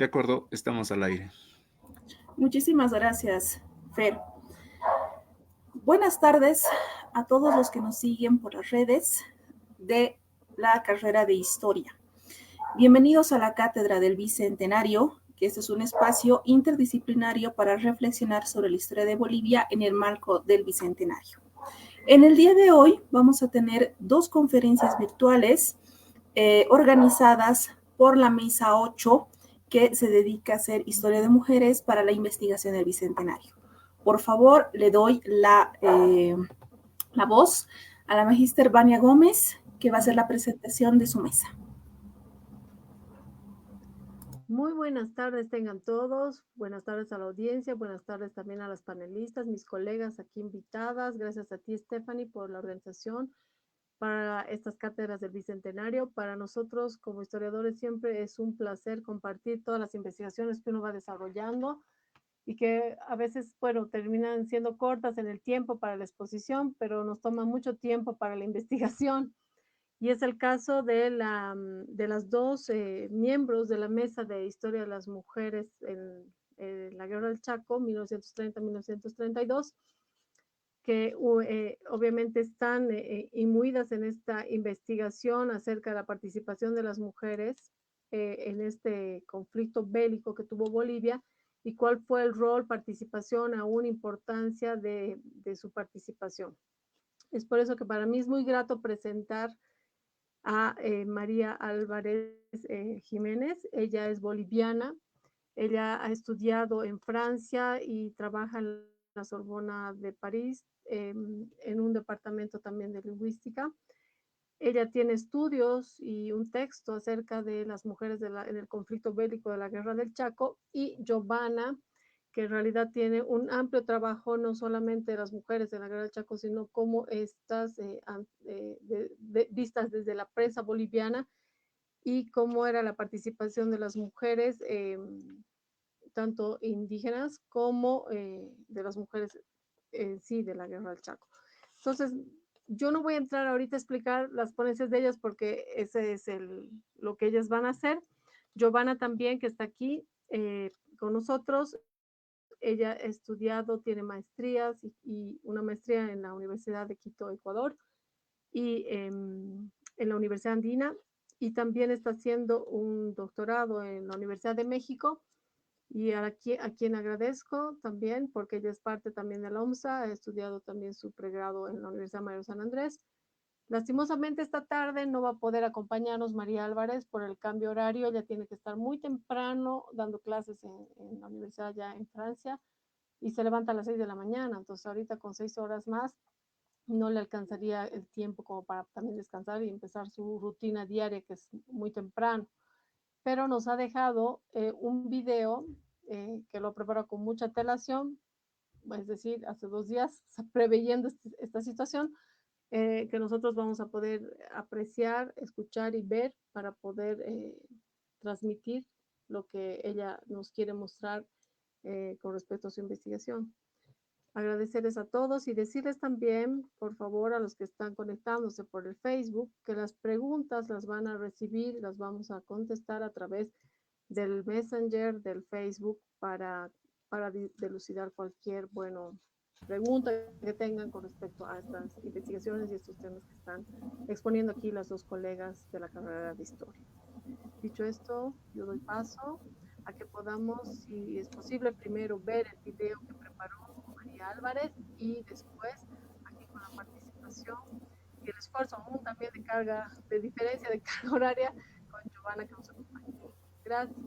De acuerdo, estamos al aire. Muchísimas gracias, Fer. Buenas tardes a todos los que nos siguen por las redes de la carrera de Historia. Bienvenidos a la Cátedra del Bicentenario, que este es un espacio interdisciplinario para reflexionar sobre la historia de Bolivia en el marco del Bicentenario. En el día de hoy vamos a tener dos conferencias virtuales organizadas por la Mesa 8, que se dedica a hacer historia de mujeres para la investigación del Bicentenario. Por favor, le doy la voz a la magíster Vania Gómez, que va a hacer la presentación de su mesa. Muy buenas tardes tengan todos, buenas tardes a la audiencia, buenas tardes también a las panelistas, mis colegas aquí invitadas. Gracias a ti, Stephanie, por la organización para estas cátedras del Bicentenario. Para nosotros como historiadores siempre es un placer compartir todas las investigaciones que uno va desarrollando y que a veces, bueno, terminan siendo cortas en el tiempo para la exposición, pero nos toma mucho tiempo para la investigación. Y es el caso de las dos miembros de la Mesa de Historia de las Mujeres en la Guerra del Chaco, 1930-1932, que obviamente están imbuidas en esta investigación acerca de la participación de las mujeres en este conflicto bélico que tuvo Bolivia y cuál fue el rol, participación, aún importancia de su participación. Es por eso que para mí es muy grato presentar a María Álvarez Jiménez. Ella es boliviana, ella ha estudiado en Francia y trabaja en la Sorbona de París, en un departamento también de lingüística. Ella tiene estudios y un texto acerca de las mujeres en el conflicto bélico de la Guerra del Chaco, y Giovanna, que en realidad tiene un amplio trabajo no solamente de las mujeres en la Guerra del Chaco, sino cómo estas vistas desde la prensa boliviana y cómo era la participación de las mujeres, tanto indígenas como de las mujeres en sí de la Guerra del Chaco. Entonces, yo no voy a entrar ahorita a explicar las ponencias de ellas porque ese es lo que ellas van a hacer. Giovanna también, que está aquí con nosotros, ella ha estudiado, tiene maestrías y una maestría en la Universidad de Quito, Ecuador, y en la Universidad Andina, y también está haciendo un doctorado en la Universidad de México, y a quien agradezco también porque ella es parte también de la OMSA, ha estudiado también su pregrado en la Universidad Mayor San Andrés. Lastimosamente esta tarde no va a poder acompañarnos María Álvarez por el cambio horario. Ella tiene que estar muy temprano dando clases en la universidad ya en Francia y se levanta a las 6 de la mañana. Entonces ahorita con 6 horas más no le alcanzaría el tiempo como para también descansar y empezar su rutina diaria, que es muy temprano. Pero nos ha dejado un video que lo preparó con mucha antelación, es decir, hace 2 días, preveyendo esta situación, que nosotros vamos a poder apreciar, escuchar y ver para poder transmitir lo que ella nos quiere mostrar con respecto a su investigación. Agradecerles a todos y decirles también, por favor, a los que están conectándose por el Facebook, que las preguntas las van a recibir, las vamos a contestar a través del Messenger, del Facebook, para dilucidar cualquier, pregunta que tengan con respecto a estas investigaciones y estos temas que están exponiendo aquí las dos colegas de la carrera de Historia. Dicho esto, yo doy paso a que podamos, si es posible, primero ver el video que preparó María Álvarez y después aquí con la participación y el esfuerzo aún también de diferencia de carga horaria con Giovanna que nos acompaña. Gracias.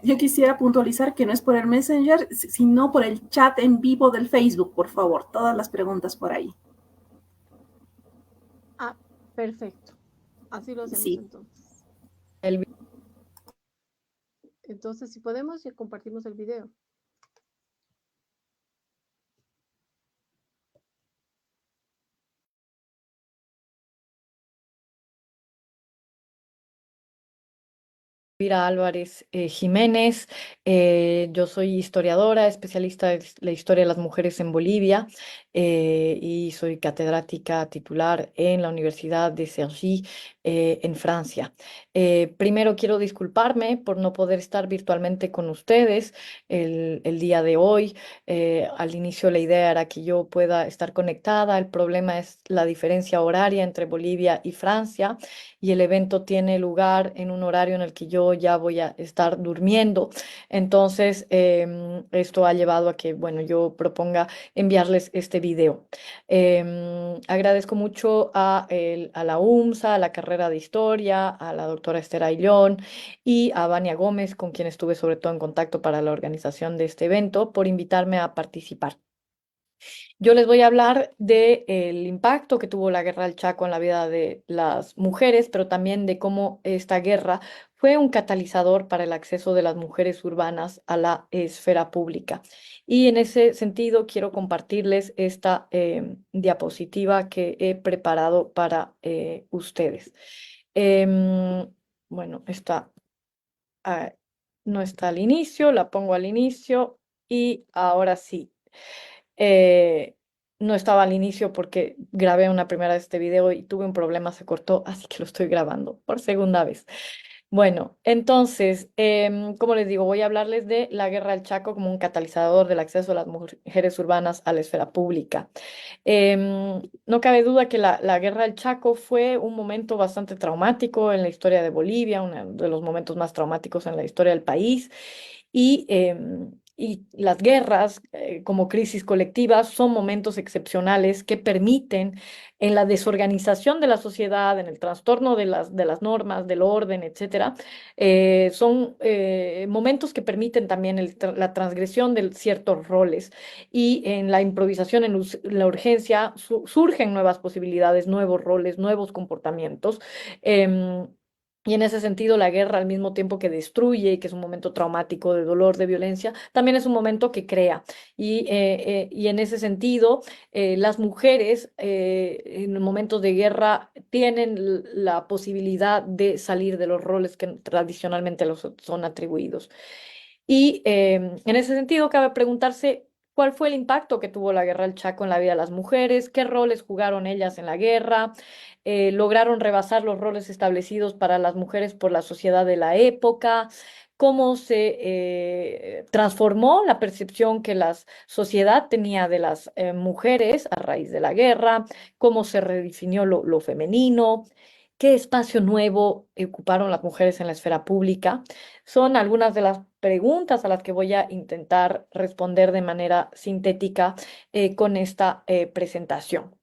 Yo quisiera puntualizar que no es por el Messenger, sino por el chat en vivo del Facebook, por favor. Todas las preguntas por ahí. Ah, perfecto. Así lo hacemos Sí. entonces. Entonces, si podemos, ya compartimos el video. Elvira Álvarez Jiménez. Yo soy historiadora, especialista en la historia de las mujeres en Bolivia, y soy catedrática titular en la Universidad de Cergy, en Francia. Primero quiero disculparme por no poder estar virtualmente con ustedes el día de hoy. Al inicio la idea era que yo pueda estar conectada. El problema es la diferencia horaria entre Bolivia y Francia y el evento tiene lugar en un horario en el que yo ya voy a estar durmiendo. Entonces, esto ha llevado a que, bueno, yo proponga enviarles este video. Agradezco mucho a la UMSA, a la carrera de historia, a la doctora Esther Ayllón y a Vania Gómez, con quien estuve sobre todo en contacto para la organización de este evento, por invitarme a participar. Yo les voy a hablar del impacto que tuvo la guerra del Chaco en la vida de las mujeres, pero también de cómo esta guerra fue un catalizador para el acceso de las mujeres urbanas a la esfera pública. Y en ese sentido quiero compartirles esta diapositiva que he preparado para ustedes. Em, bueno, ah, no está al inicio, la pongo al inicio y ahora sí. Eh, no estaba al inicio porque grabé una primera vez este video y tuve un problema, se cortó, así que lo estoy grabando por segunda vez. Bueno, entonces, como les digo, voy a hablarles de la Guerra del Chaco como un catalizador del acceso de las mujeres urbanas a la esfera pública. No cabe duda que la Guerra del Chaco fue un momento bastante traumático en la historia de Bolivia, uno de los momentos más traumáticos en la historia del país. Y las guerras, como crisis colectivas, son momentos excepcionales que permiten en la desorganización de la sociedad, en el trastorno de las normas, del orden, etcétera, son momentos que permiten también la transgresión de ciertos roles y en la improvisación, en la urgencia, surgen nuevas posibilidades, nuevos roles, nuevos comportamientos. Em, y en ese sentido, la guerra, al mismo tiempo que destruye y que es un momento traumático de dolor, de violencia, también es un momento que crea. Y en ese sentido, las mujeres en momentos de guerra tienen la posibilidad de salir de los roles que tradicionalmente los son atribuidos. Y en ese sentido, cabe preguntarse cuál fue el impacto que tuvo la guerra del Chaco en la vida de las mujeres, qué roles jugaron ellas en la guerra, lograron rebasar los roles establecidos para las mujeres por la sociedad de la época, cómo se transformó la percepción que la sociedad tenía de las mujeres a raíz de la guerra, cómo se redefinió lo femenino. ¿Qué espacio nuevo ocuparon las mujeres en la esfera pública? Son algunas de las preguntas a las que voy a intentar responder de manera sintética con esta presentación.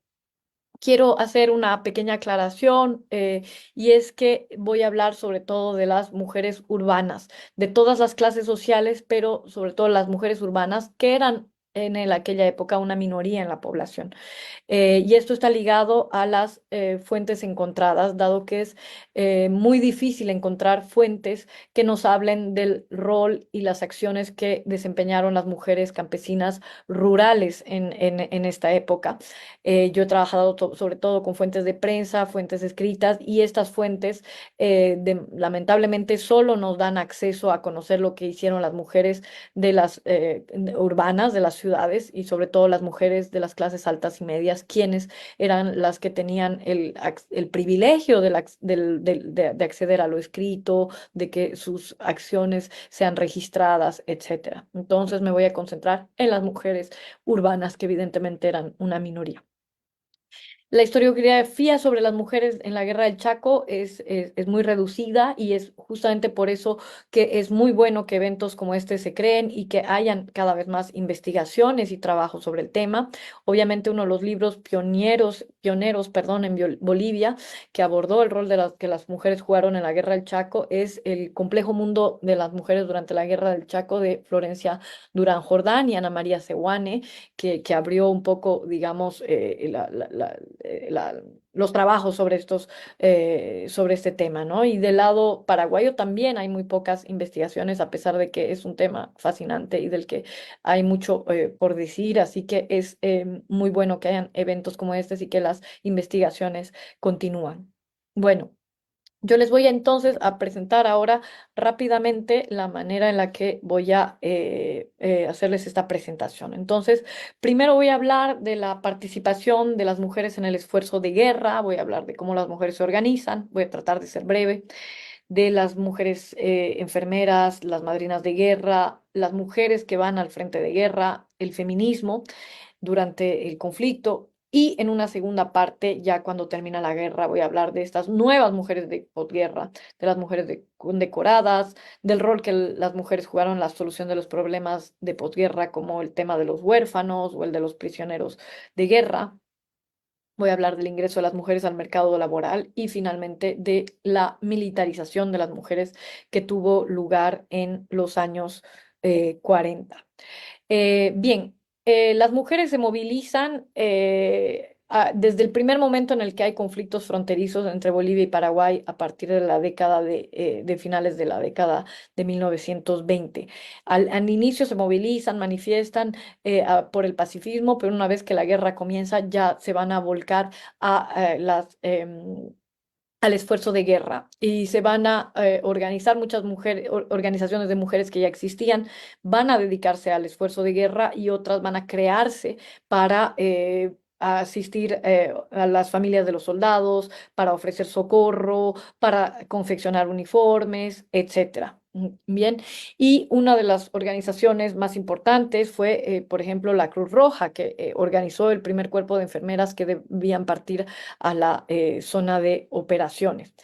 Quiero hacer una pequeña aclaración y es que voy a hablar sobre todo de las mujeres urbanas, de todas las clases sociales, pero sobre todo las mujeres urbanas que eran aquella época una minoría en la población. Y esto está ligado a las fuentes encontradas, dado que es muy difícil encontrar fuentes que nos hablen del rol y las acciones que desempeñaron las mujeres campesinas rurales en esta época. Yo he trabajado sobre todo con fuentes de prensa, fuentes escritas, y estas fuentes lamentablemente solo nos dan acceso a conocer lo que hicieron las mujeres de las urbanas, de las ciudades, y sobre todo las mujeres de las clases altas y medias, quienes eran las que tenían el privilegio de acceder a lo escrito, de que sus acciones sean registradas, etcétera. Entonces me voy a concentrar en las mujeres urbanas, que evidentemente eran una minoría. La historiografía sobre las mujeres en la Guerra del Chaco es muy reducida y es justamente por eso que es muy bueno que eventos como este se creen y que hayan cada vez más investigaciones y trabajos sobre el tema. Obviamente uno de los libros pioneros, perdón, en Bolivia, que abordó el rol que las mujeres jugaron en la Guerra del Chaco es El complejo mundo de las mujeres durante la Guerra del Chaco, de Florencia Durán Jordán y Ana María Sehuane, que abrió un poco, digamos, los trabajos sobre sobre este tema, ¿no? Y del lado paraguayo también hay muy pocas investigaciones, a pesar de que es un tema fascinante y del que hay mucho por decir, así que es muy bueno que hayan eventos como este y que las investigaciones continúan. Bueno. Yo les voy entonces a presentar ahora rápidamente la manera en la que voy a hacerles esta presentación. Entonces, primero voy a hablar de la participación de las mujeres en el esfuerzo de guerra, voy a hablar de cómo las mujeres se organizan, voy a tratar de ser breve, de las mujeres enfermeras, las madrinas de guerra, las mujeres que van al frente de guerra, el feminismo durante el conflicto. Y en una segunda parte, ya cuando termina la guerra, voy a hablar de estas nuevas mujeres de posguerra, de las mujeres condecoradas, del rol que las mujeres jugaron en la solución de los problemas de posguerra, como el tema de los huérfanos o el de los prisioneros de guerra. Voy a hablar del ingreso de las mujeres al mercado laboral y finalmente de la militarización de las mujeres que tuvo lugar en los años 40. Bien, las mujeres se movilizan desde el primer momento en el que hay conflictos fronterizos entre Bolivia y Paraguay a partir de la década de finales de la década de 1920. Al inicio se movilizan, manifiestan por el pacifismo, pero una vez que la guerra comienza ya se van a volcar a al esfuerzo de guerra y se van a organizar muchas mujeres, organizaciones de mujeres que ya existían, van a dedicarse al esfuerzo de guerra y otras van a crearse para asistir a las familias de los soldados, para ofrecer socorro, para confeccionar uniformes, etcétera. Bien, y una de las organizaciones más importantes fue, por ejemplo, la Cruz Roja, que organizó el primer cuerpo de enfermeras que debían partir a la zona de operaciones.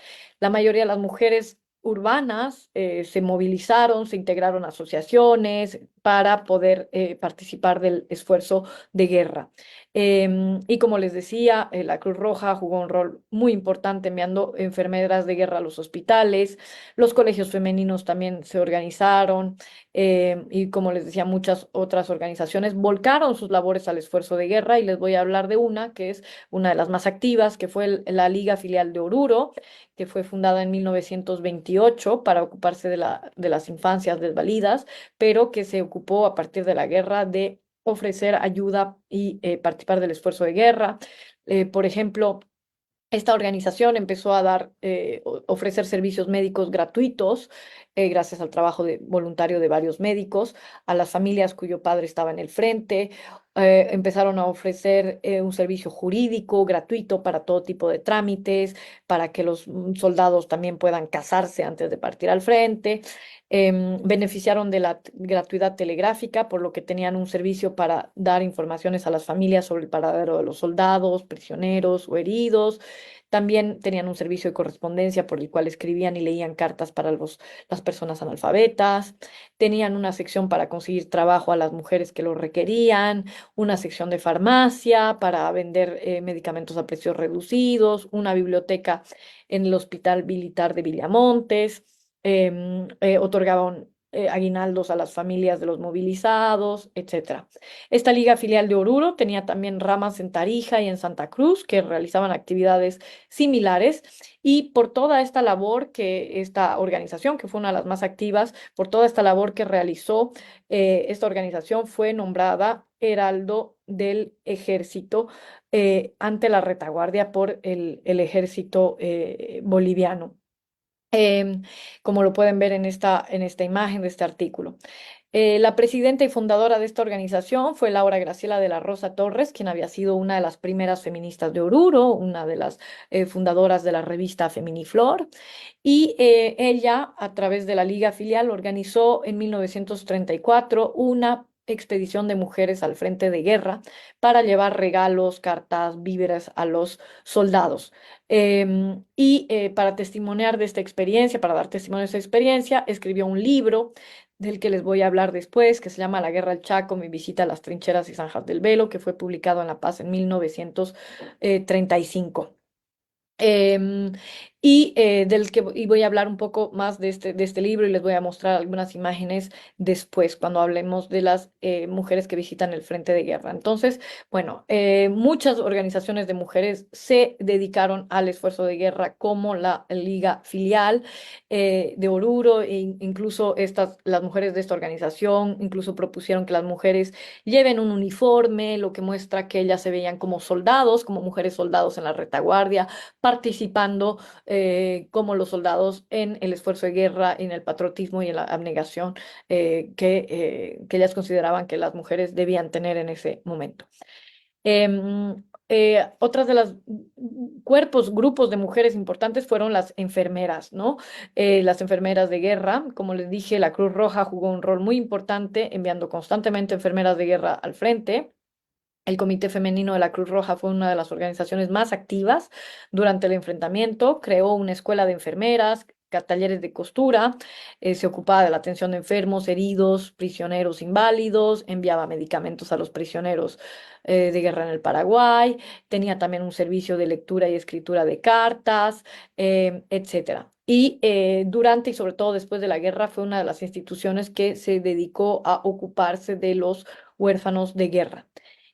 La mayoría de las mujeres urbanas se movilizaron, se integraron a asociaciones para poder participar del esfuerzo de guerra. Y como les decía, la Cruz Roja jugó un rol muy importante enviando enfermeras de guerra a los hospitales, los colegios femeninos también se organizaron y como les decía, muchas otras organizaciones volcaron sus labores al esfuerzo de guerra y les voy a hablar de una que es una de las más activas, que fue la Liga Filial de Oruro, que fue fundada en 1928 para ocuparse de las infancias desvalidas, pero que se ocupó a partir de la guerra de ofrecer ayuda y participar del esfuerzo de guerra. Por ejemplo, esta organización empezó a ofrecer servicios médicos gratuitos, gracias al trabajo voluntario de varios médicos, a las familias cuyo padre estaba en el frente. Empezaron a ofrecer un servicio jurídico gratuito para todo tipo de trámites, para que los soldados también puedan casarse antes de partir al frente. Beneficiaron de la gratuidad telegráfica, por lo que tenían un servicio para dar informaciones a las familias sobre el paradero de los soldados, prisioneros o heridos. También tenían un servicio de correspondencia por el cual escribían y leían cartas para las personas analfabetas. Tenían una sección para conseguir trabajo a las mujeres que lo requerían, una sección de farmacia para vender medicamentos a precios reducidos, una biblioteca en el Hospital Militar de Villamontes. Otorgaban aguinaldos a las familias de los movilizados, etcétera. Esta liga filial de Oruro tenía también ramas en Tarija y en Santa Cruz que realizaban actividades similares y por toda esta labor que esta organización, que fue una de las más activas, por toda esta labor que realizó, esta organización fue nombrada Heraldo del Ejército ante la retaguardia por el ejército boliviano. Como lo pueden ver en esta imagen de este artículo. La presidenta y fundadora de esta organización fue Laura Graciela de la Rosa Torres, quien había sido una de las primeras feministas de Oruro, una de las fundadoras de la revista Feminiflor, y ella, a través de la Liga Filial, organizó en 1934 una expedición de mujeres al frente de guerra para llevar regalos, cartas, víveres a los soldados. Y para testimoniar de esta experiencia, para dar testimonio de esta experiencia, escribió un libro del que les voy a hablar después, que se llama La Guerra al Chaco, mi visita a las trincheras y zanjas del Velo, que fue publicado en La Paz en 1935. Em, y voy a hablar un poco más de este libro y les voy a mostrar algunas imágenes después cuando hablemos de las mujeres que visitan el frente de guerra. Entonces, bueno, muchas organizaciones de mujeres se dedicaron al esfuerzo de guerra como la Liga Filial de Oruro e incluso las mujeres de esta organización incluso propusieron que las mujeres lleven un uniforme, lo que muestra que ellas se veían como soldados, como mujeres soldados en la retaguardia participando como los soldados en el esfuerzo de guerra, en el patriotismo y en la abnegación que ellas consideraban que las mujeres debían tener en ese momento. Otras de las grupos de mujeres importantes fueron las enfermeras, ¿no? Las enfermeras de guerra, como les dije, la Cruz Roja jugó un rol muy importante enviando constantemente enfermeras de guerra al frente. El Comité Femenino de la Cruz Roja fue una de las organizaciones más activas durante el enfrentamiento. Creó una escuela de enfermeras, talleres de costura, se ocupaba de la atención de enfermos, heridos, prisioneros inválidos, enviaba medicamentos a los prisioneros de guerra en el Paraguay, tenía también un servicio de lectura y escritura de cartas, etcétera. Y durante y sobre todo después de la guerra fue una de las instituciones que se dedicó a ocuparse de los huérfanos de guerra.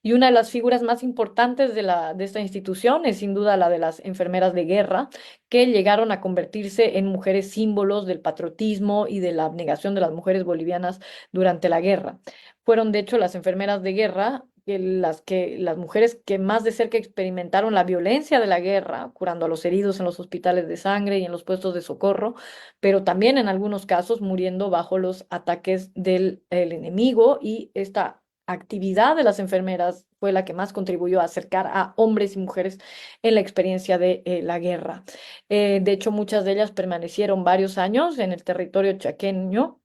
Y una de las figuras más importantes de esta institución es sin duda la de las enfermeras de guerra, que llegaron a convertirse en mujeres símbolos del patriotismo y de la abnegación de las mujeres bolivianas durante la guerra. Fueron, de hecho, las enfermeras de guerra las mujeres que más de cerca experimentaron la violencia de la guerra, curando a los heridos en los hospitales de sangre y en los puestos de socorro, pero también en algunos casos muriendo bajo los ataques del el enemigo, y esta actividad de las enfermeras fue la que más contribuyó a acercar a hombres y mujeres en la experiencia de la guerra. De hecho, muchas de ellas permanecieron varios años en el territorio chaqueño.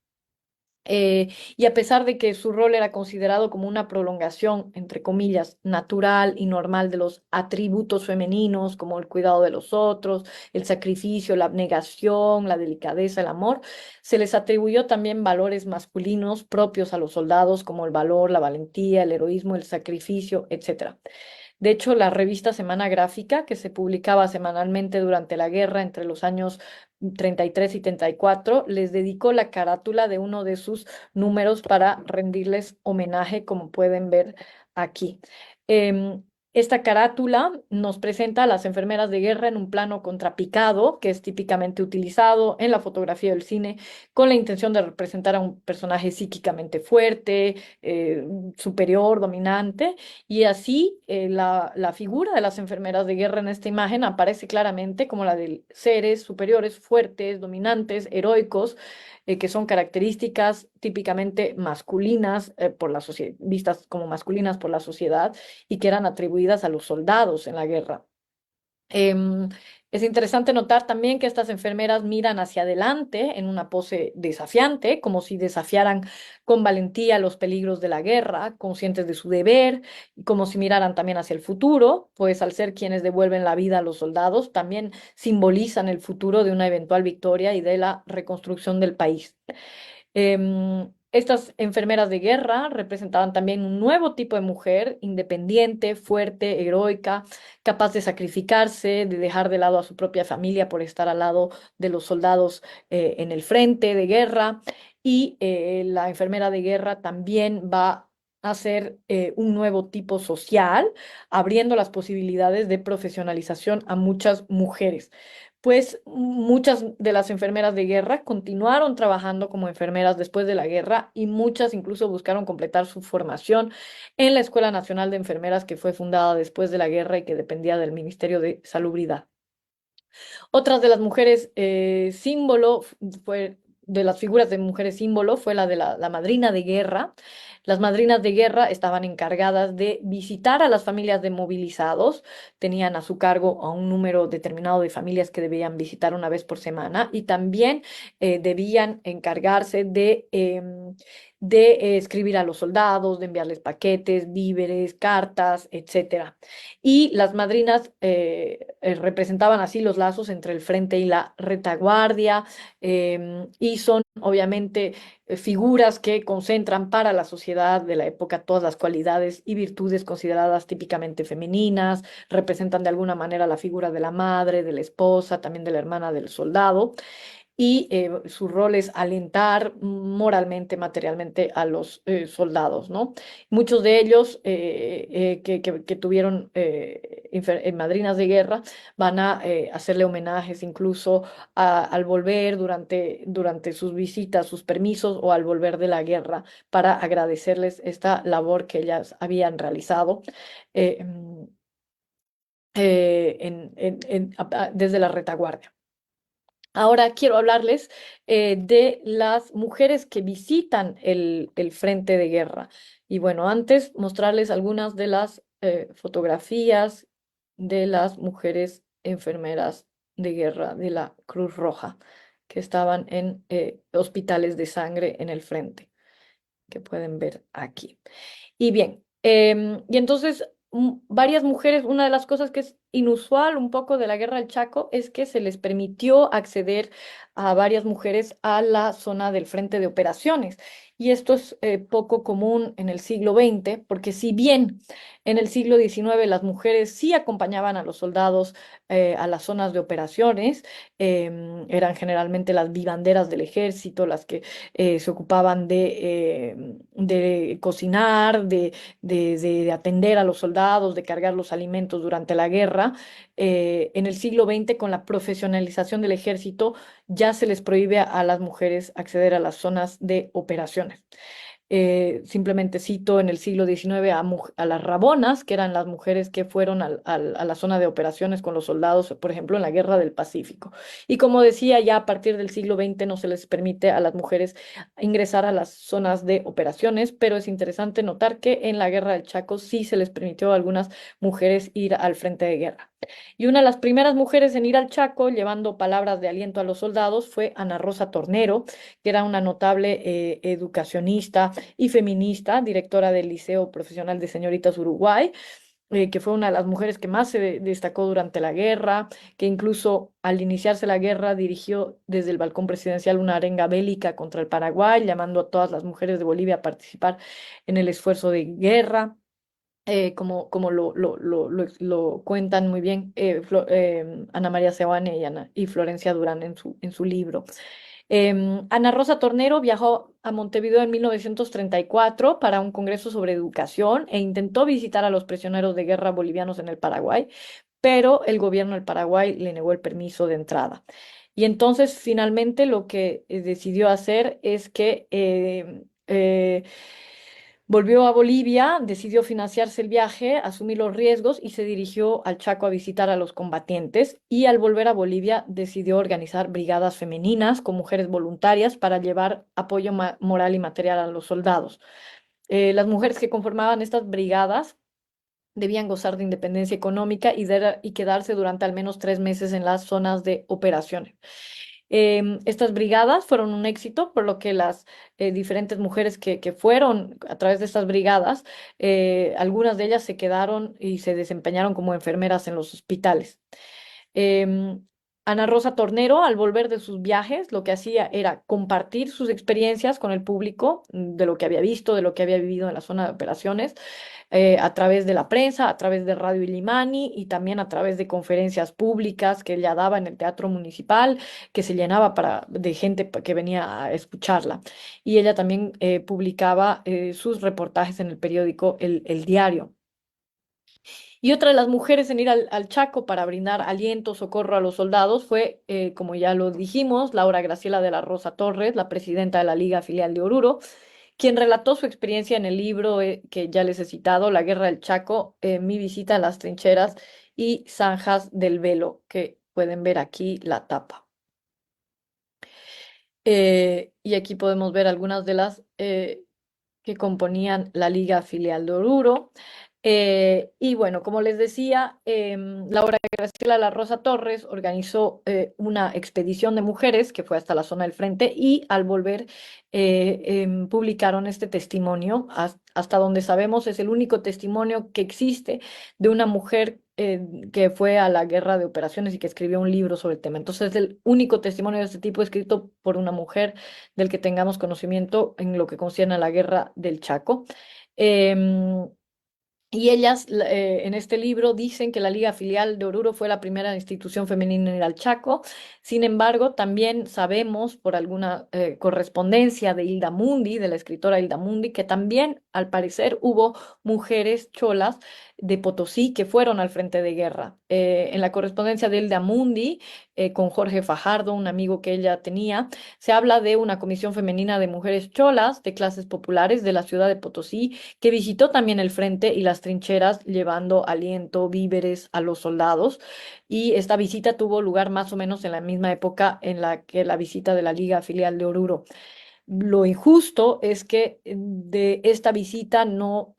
Y a pesar de que su rol era considerado como una prolongación, entre comillas, natural y normal de los atributos femeninos, como el cuidado de los otros, el sacrificio, la abnegación, la delicadeza, el amor, se les atribuyó también valores masculinos propios a los soldados, como el valor, la valentía, el heroísmo, el sacrificio, etc. De hecho, la revista Semana Gráfica, que se publicaba semanalmente durante la guerra entre los años 33 y 34, les dedicó la carátula de uno de sus números para rendirles homenaje, como pueden ver aquí. Em, Esta carátula nos presenta a las enfermeras de guerra en un plano contrapicado, que es típicamente utilizado en la fotografía del cine con la intención de representar a un personaje psíquicamente fuerte, superior, dominante. Y así la figura de las enfermeras de guerra en esta imagen aparece claramente como la de seres superiores, fuertes, dominantes, heroicos, que son características típicamente masculinas por la sociedad, vistas como masculinas por la sociedad, y que eran atribuidas a los soldados en la guerra. Em, es interesante notar también que estas enfermeras miran hacia adelante en una pose desafiante, como si desafiaran con valentía los peligros de la guerra, conscientes de su deber, y como si miraran también hacia el futuro, pues al ser quienes devuelven la vida a los soldados, también simbolizan el futuro de una eventual victoria y de la reconstrucción del país. Estas enfermeras de guerra representaban también un nuevo tipo de mujer, independiente, fuerte, heroica, capaz de sacrificarse, de dejar de lado a su propia familia por estar al lado de los soldados en el frente de guerra. Y la enfermera de guerra también va a ser un nuevo tipo social, abriendo las posibilidades de profesionalización a muchas mujeres, pues muchas de las enfermeras de guerra continuaron trabajando como enfermeras después de la guerra, y muchas incluso buscaron completar su formación en la Escuela Nacional de Enfermeras, que fue fundada después de la guerra y que dependía del Ministerio de Salubridad. Otras de las mujeres símbolo fue de las figuras de mujeres símbolo fue la de la madrina de guerra. Las madrinas de guerra estaban encargadas de visitar a las familias de movilizados, tenían a su cargo a un número determinado de familias que debían visitar una vez por semana, y también debían encargarse de escribir a los soldados, de enviarles paquetes, víveres, cartas, etcétera. Y las madrinas representaban así los lazos entre el frente y la retaguardia, y son obviamente figuras que concentran para la sociedad de la época todas las cualidades y virtudes consideradas típicamente femeninas, representan de alguna manera la figura de la madre, de la esposa, también de la hermana del soldado, y su rol es alentar moralmente, materialmente a los soldados, ¿no? Muchos de ellos que tuvieron madrinas de guerra van a hacerle homenajes incluso al volver durante sus visitas, sus permisos, o al volver de la guerra, para agradecerles esta labor que ellas habían realizado. eh, desde la retaguardia. Ahora quiero hablarles de las mujeres que visitan el frente de guerra. Y bueno, antes mostrarles algunas de las fotografías de las mujeres enfermeras de guerra de la Cruz Roja que estaban en hospitales de sangre en el frente, que pueden ver aquí. Y bien, y entonces varias mujeres, una de las cosas que es inusual un poco de la guerra del Chaco es que se les permitió acceder a varias mujeres a la zona del frente de operaciones. Y esto es poco común en el siglo XX, porque si bien en el siglo XIX las mujeres sí acompañaban a los soldados a las zonas de operaciones, eran generalmente las vivanderas del ejército, las que se ocupaban de cocinar, de atender a los soldados, de cargar los alimentos durante la guerra. En el siglo XX, con la profesionalización del ejército, ya se les prohíbe a las mujeres acceder a las zonas de operaciones. Simplemente cito en el siglo XIX a las Rabonas, que eran las mujeres que fueron a la zona de operaciones con los soldados, por ejemplo, en la Guerra del Pacífico. Y como decía, ya a partir del siglo XX no se les permite a las mujeres ingresar a las zonas de operaciones, pero es interesante notar que en la Guerra del Chaco sí se les permitió a algunas mujeres ir al frente de guerra. Y una de las primeras mujeres en ir al Chaco, llevando palabras de aliento a los soldados, fue Ana Rosa Tornero, que era una notable educacionista y feminista, directora del Liceo Profesional de Señoritas Uruguay, que fue una de las mujeres que más se destacó durante la guerra, que incluso al iniciarse la guerra dirigió desde el balcón presidencial una arenga bélica contra el Paraguay, llamando a todas las mujeres de Bolivia a participar en el esfuerzo de guerra. Como lo cuentan muy bien Ana María Seoane y Florencia Durán en su libro. Ana Rosa Tornero viajó a Montevideo en 1934 para un congreso sobre educación e intentó visitar a los prisioneros de guerra bolivianos en el Paraguay, pero el gobierno del Paraguay le negó el permiso de entrada. Y entonces finalmente lo que decidió hacer es que volvió a Bolivia, decidió financiarse el viaje, asumir los riesgos y se dirigió al Chaco a visitar a los combatientes. Y al volver a Bolivia decidió organizar brigadas femeninas con mujeres voluntarias para llevar apoyo moral y material a los soldados. Las mujeres que conformaban estas brigadas debían gozar de independencia económica y quedarse durante al menos 3 meses en las zonas de operaciones. Estas brigadas fueron un éxito, por lo que las diferentes mujeres que fueron a través de estas brigadas, algunas de ellas se quedaron y se desempeñaron como enfermeras en los hospitales. Em, Ana Rosa Tornero, al volver de sus viajes, lo que hacía era compartir sus experiencias con el público de lo que había visto, de lo que había vivido en la zona de operaciones, a través de la prensa, a través de Radio Ilimani y también a través de conferencias públicas que ella daba en el Teatro Municipal, que se llenaba de gente que venía a escucharla. Y ella también publicaba sus reportajes en el periódico El Diario. Y otra de las mujeres en ir al Chaco para brindar aliento, socorro a los soldados fue, como ya lo dijimos, Laura Graciela de la Rosa Torres, la presidenta de la Liga Filial de Oruro, quien relató su experiencia en el libro que ya les he citado, La Guerra del Chaco, Mi visita a las trincheras y Zanjas del Velo, que pueden ver aquí la tapa. Y aquí podemos ver algunas de las que componían la Liga Filial de Oruro. Y bueno, como les decía, Laura Graciela La Rosa Torres organizó una expedición de mujeres que fue hasta la zona del frente y al volver publicaron este testimonio. Hasta donde sabemos es el único testimonio que existe de una mujer que fue a la guerra de operaciones y que escribió un libro sobre el tema. Entonces es el único testimonio de este tipo escrito por una mujer del que tengamos conocimiento en lo que concierne a la guerra del Chaco. Em, y ellas en este libro dicen que la Liga Filial de Oruro fue la primera institución femenina en ir al Chaco. Sin embargo, también sabemos por alguna correspondencia de Hilda Mundi, de la escritora Hilda Mundi, que también al parecer hubo mujeres cholas de Potosí que fueron al frente de guerra. En la correspondencia de Elda Mundi, con Jorge Fajardo, un amigo que ella tenía, se habla de una comisión femenina de mujeres cholas de clases populares de la ciudad de Potosí que visitó también el frente y las trincheras llevando aliento, víveres a los soldados. Y esta visita tuvo lugar más o menos en la misma época en la que la visita de la Liga Filial de Oruro. Lo injusto es que de esta visita no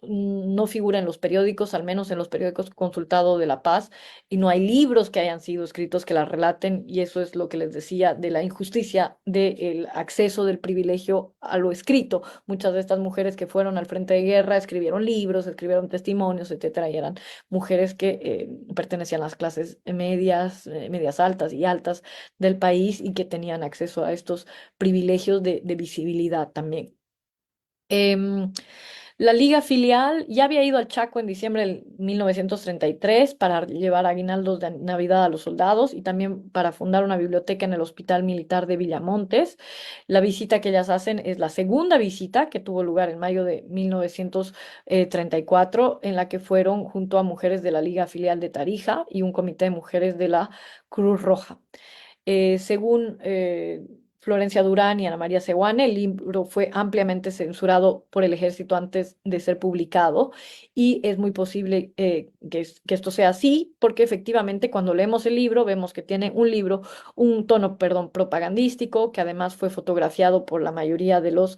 figura en los periódicos, al menos en los periódicos consultados de La Paz, y no hay libros que hayan sido escritos que la relaten, y eso es lo que les decía de la injusticia del acceso del privilegio a lo escrito. Muchas de estas mujeres que fueron al frente de guerra escribieron libros, escribieron testimonios, etcétera, y eran mujeres que pertenecían a las clases medias, medias altas y altas del país y que tenían acceso a estos privilegios de visibilidad también. Em, la Liga Filial ya había ido al Chaco en diciembre del 1933 para llevar aguinaldos de Navidad a los soldados y también para fundar una biblioteca en el Hospital Militar de Villamontes. La visita que ellas hacen es la segunda visita que tuvo lugar en mayo de 1934, en la que fueron junto a mujeres de la Liga Filial de Tarija y un comité de mujeres de la Cruz Roja. Según Florencia Durán y Ana María Seguane, el libro fue ampliamente censurado por el ejército antes de ser publicado y es muy posible que esto sea así porque efectivamente cuando leemos el libro vemos que tiene un tono, perdón, propagandístico que además fue fotografiado por la mayoría de los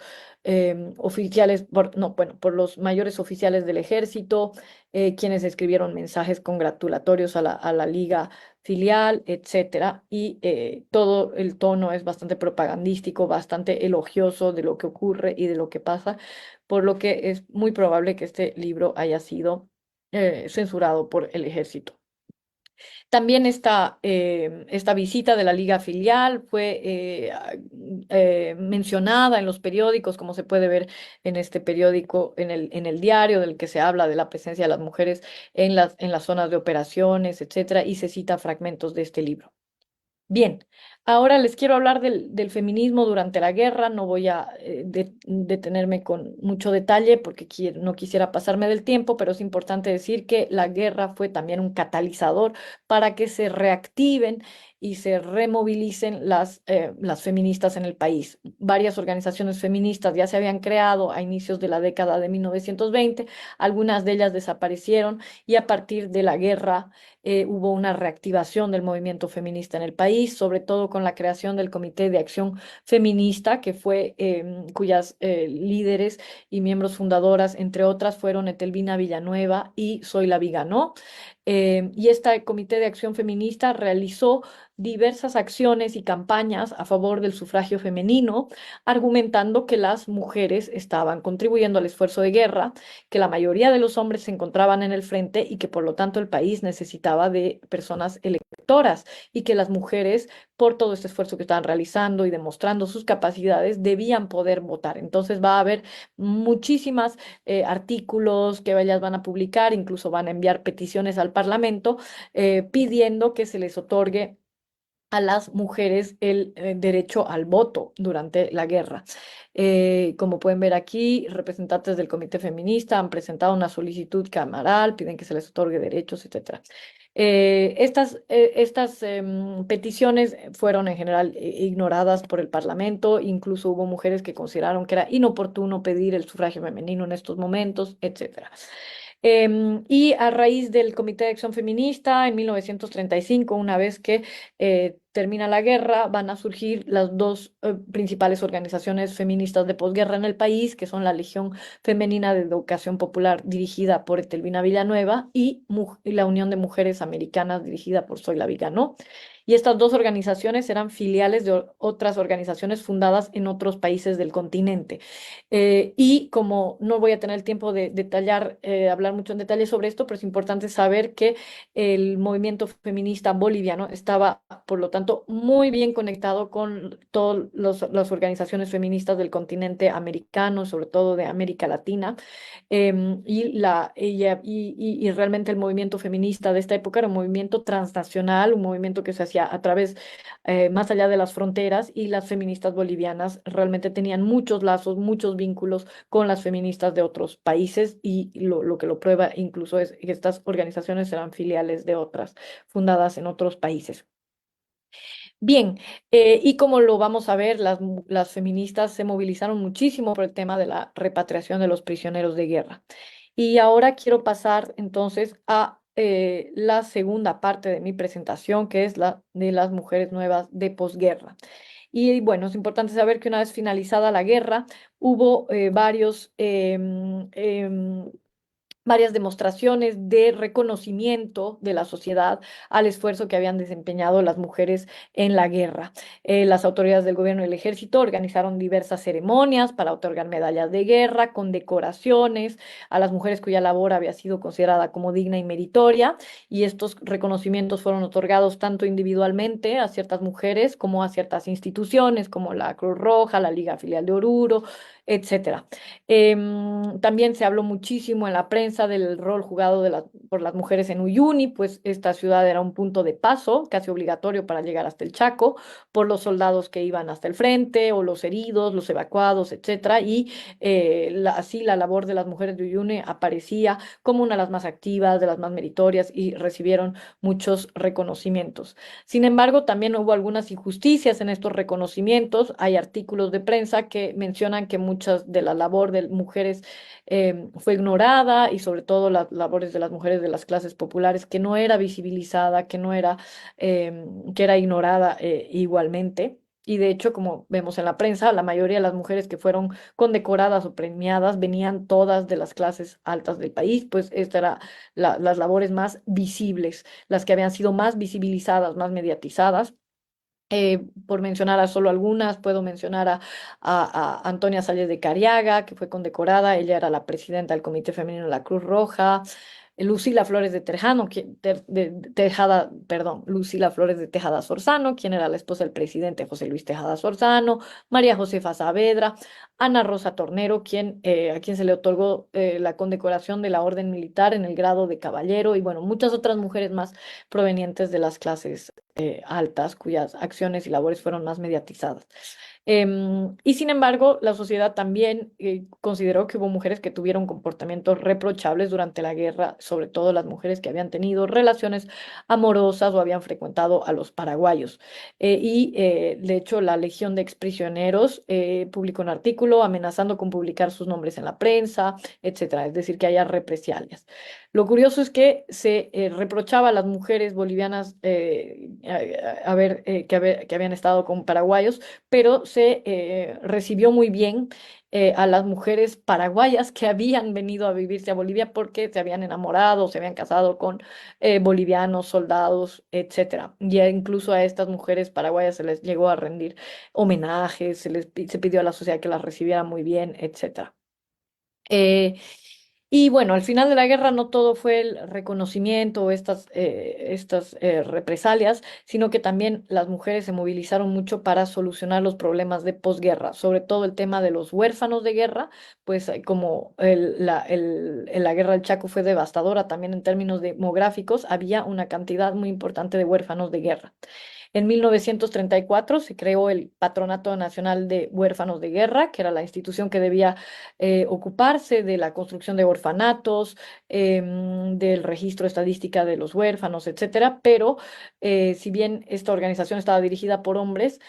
oficiales, no, bueno, por los mayores oficiales del ejército, quienes escribieron mensajes congratulatorios a la Liga Filial, etcétera, y todo el tono es bastante propagandístico, bastante elogioso de lo que ocurre y de lo que pasa, por lo que es muy probable que este libro haya sido censurado por el ejército. También esta visita de la Liga Filial fue mencionada en los periódicos, como se puede ver en este periódico, en el diario del que se habla de la presencia de las mujeres en las zonas de operaciones, etcétera, y se cita fragmentos de este libro. Bien, ahora les quiero hablar del feminismo durante la guerra. No voy a detenerme con mucho detalle porque no quisiera pasarme del tiempo, pero es importante decir que la guerra fue también un catalizador para que se reactiven y se removilicen las feministas en el país. Varias organizaciones feministas ya se habían creado a inicios de la década de 1920, algunas de ellas desaparecieron y a partir de la guerra hubo una reactivación del movimiento feminista en el país, sobre todo con la creación del Comité de Acción Feminista, que fue, cuyas líderes y miembros fundadoras, entre otras, fueron Etelvina Villanueva y Zoila Viganó. Y este Comité de Acción Feminista realizó diversas acciones y campañas a favor del sufragio femenino, argumentando que las mujeres estaban contribuyendo al esfuerzo de guerra, que la mayoría de los hombres se encontraban en el frente y que por lo tanto el país necesitaba de personas electoras y que las mujeres, por todo este esfuerzo que estaban realizando y demostrando sus capacidades, debían poder votar. Entonces va a haber muchísimas artículos que ellas van a publicar, incluso van a enviar peticiones al Parlamento pidiendo que se les otorgue a las mujeres el derecho al voto durante la guerra. Como pueden ver aquí, representantes del Comité Feminista han presentado una solicitud camaral, piden que se les otorgue derechos, etcétera. Estas peticiones fueron en general ignoradas por el Parlamento, incluso hubo mujeres que consideraron que era inoportuno pedir el sufragio femenino en estos momentos, etcétera. Y a raíz del Comité de Acción Feminista, en 1935, una vez que termina la guerra, van a surgir las dos principales organizaciones feministas de posguerra en el país, que son la Legión Femenina de Educación Popular, dirigida por Etelvina Villanueva, y la Unión de Mujeres Americanas, dirigida por Zoila Viganó. Y estas dos organizaciones eran filiales de otras organizaciones fundadas en otros países del continente. Y como no voy a tener el tiempo de detallar, hablar mucho en detalle sobre esto, pero es importante saber que el movimiento feminista boliviano estaba, por lo tanto, muy bien conectado con todas las organizaciones feministas del continente americano, sobre todo de América Latina. Y realmente el movimiento feminista de esta época era un movimiento transnacional, un movimiento que se hacía a través, más allá de las fronteras, y las feministas bolivianas realmente tenían muchos lazos, muchos vínculos con las feministas de otros países, y lo que lo prueba incluso es que estas organizaciones eran filiales de otras, fundadas en otros países. Bien, y como lo vamos a ver, las feministas se movilizaron muchísimo por el tema de la repatriación de los prisioneros de guerra. Y ahora quiero pasar entonces a la segunda parte de mi presentación, que es la de las mujeres nuevas de posguerra. Y bueno, es importante saber que una vez finalizada la guerra, hubo varias demostraciones de reconocimiento de la sociedad al esfuerzo que habían desempeñado las mujeres en la guerra. Las autoridades del gobierno y el ejército organizaron diversas ceremonias para otorgar medallas de guerra, condecoraciones a las mujeres cuya labor había sido considerada como digna y meritoria, y estos reconocimientos fueron otorgados tanto individualmente a ciertas mujeres como a ciertas instituciones como la Cruz Roja, la Liga Filial de Oruro, etcétera. También se habló muchísimo en la prensa del rol jugado por las mujeres en Uyuni, pues esta ciudad era un punto de paso casi obligatorio para llegar hasta el Chaco, por los soldados que iban hasta el frente, o los heridos, los evacuados, etcétera. Y así la labor de las mujeres de Uyuni aparecía como una de las más activas, de las más meritorias, y recibieron muchos reconocimientos. Sin embargo, también hubo algunas injusticias en estos reconocimientos. Hay artículos de prensa que mencionan que muchas de la labor de mujeres fue ignorada, y sobre todo las labores de las mujeres de las clases populares, que no era visibilizada, que era ignorada igualmente. Y de hecho, como vemos en la prensa, la mayoría de las mujeres que fueron condecoradas o premiadas venían todas de las clases altas del país, pues estas eran las labores más visibles, las que habían sido más visibilizadas, más mediatizadas. Por mencionar a solo algunas, puedo mencionar a Antonia Salles de Cariaga, que fue condecorada. Ella era la presidenta del Comité Femenino de la Cruz Roja. Lucila Flores de Tejano, Tejada, perdón, Lucila Flores de Tejada Sorzano, quien era la esposa del presidente José Luis Tejada Sorzano. María Josefa Saavedra, Ana Rosa Tornero, a quien se le otorgó la condecoración de la Orden Militar en el grado de caballero, y bueno, muchas otras mujeres más provenientes de las clases altas, cuyas acciones y labores fueron más mediatizadas. Y sin embargo, la sociedad también consideró que hubo mujeres que tuvieron comportamientos reprochables durante la guerra, sobre todo las mujeres que habían tenido relaciones amorosas o habían frecuentado a los paraguayos. De hecho, la Legión de Exprisioneros publicó un artículo amenazando con publicar sus nombres en la prensa, etcétera, es decir, que haya represalias. Lo curioso es que se reprochaba a las mujeres bolivianas que habían estado con paraguayos, pero se recibió muy bien a las mujeres paraguayas que habían venido a vivirse a Bolivia porque se habían enamorado, se habían casado con bolivianos, soldados, etcétera. Y incluso a estas mujeres paraguayas se les llegó a rendir homenajes, se pidió a la sociedad que las recibiera muy bien, etcétera. Y bueno, al final de la guerra no todo fue el reconocimiento o estas represalias, sino que también las mujeres se movilizaron mucho para solucionar los problemas de posguerra, sobre todo el tema de los huérfanos de guerra, pues como la guerra del Chaco fue devastadora también en términos demográficos, había una cantidad muy importante de huérfanos de guerra. En 1934 se creó el Patronato Nacional de Huérfanos de Guerra, que era la institución que debía ocuparse de la construcción de orfanatos, del registro estadística de los huérfanos, etcétera. Pero si bien esta organización estaba dirigida por hombres,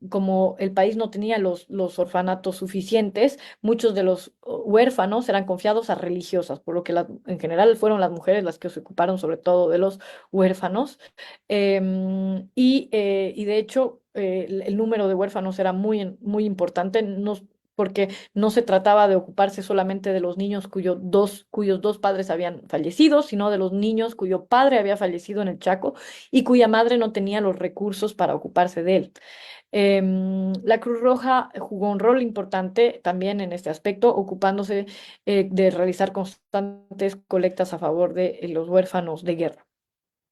como el país no tenía los orfanatos suficientes, muchos de los huérfanos eran confiados a religiosas, por lo que en general fueron las mujeres las que se ocuparon sobre todo de los huérfanos. Y de hecho, el número de huérfanos era muy importante, porque no se trataba de ocuparse solamente de los niños cuyos dos padres habían fallecido, sino de los niños cuyo padre había fallecido en el Chaco y cuya madre no tenía los recursos para ocuparse de él. La Cruz Roja jugó un rol importante también en este aspecto, ocupándose de realizar constantes colectas a favor de los huérfanos de guerra.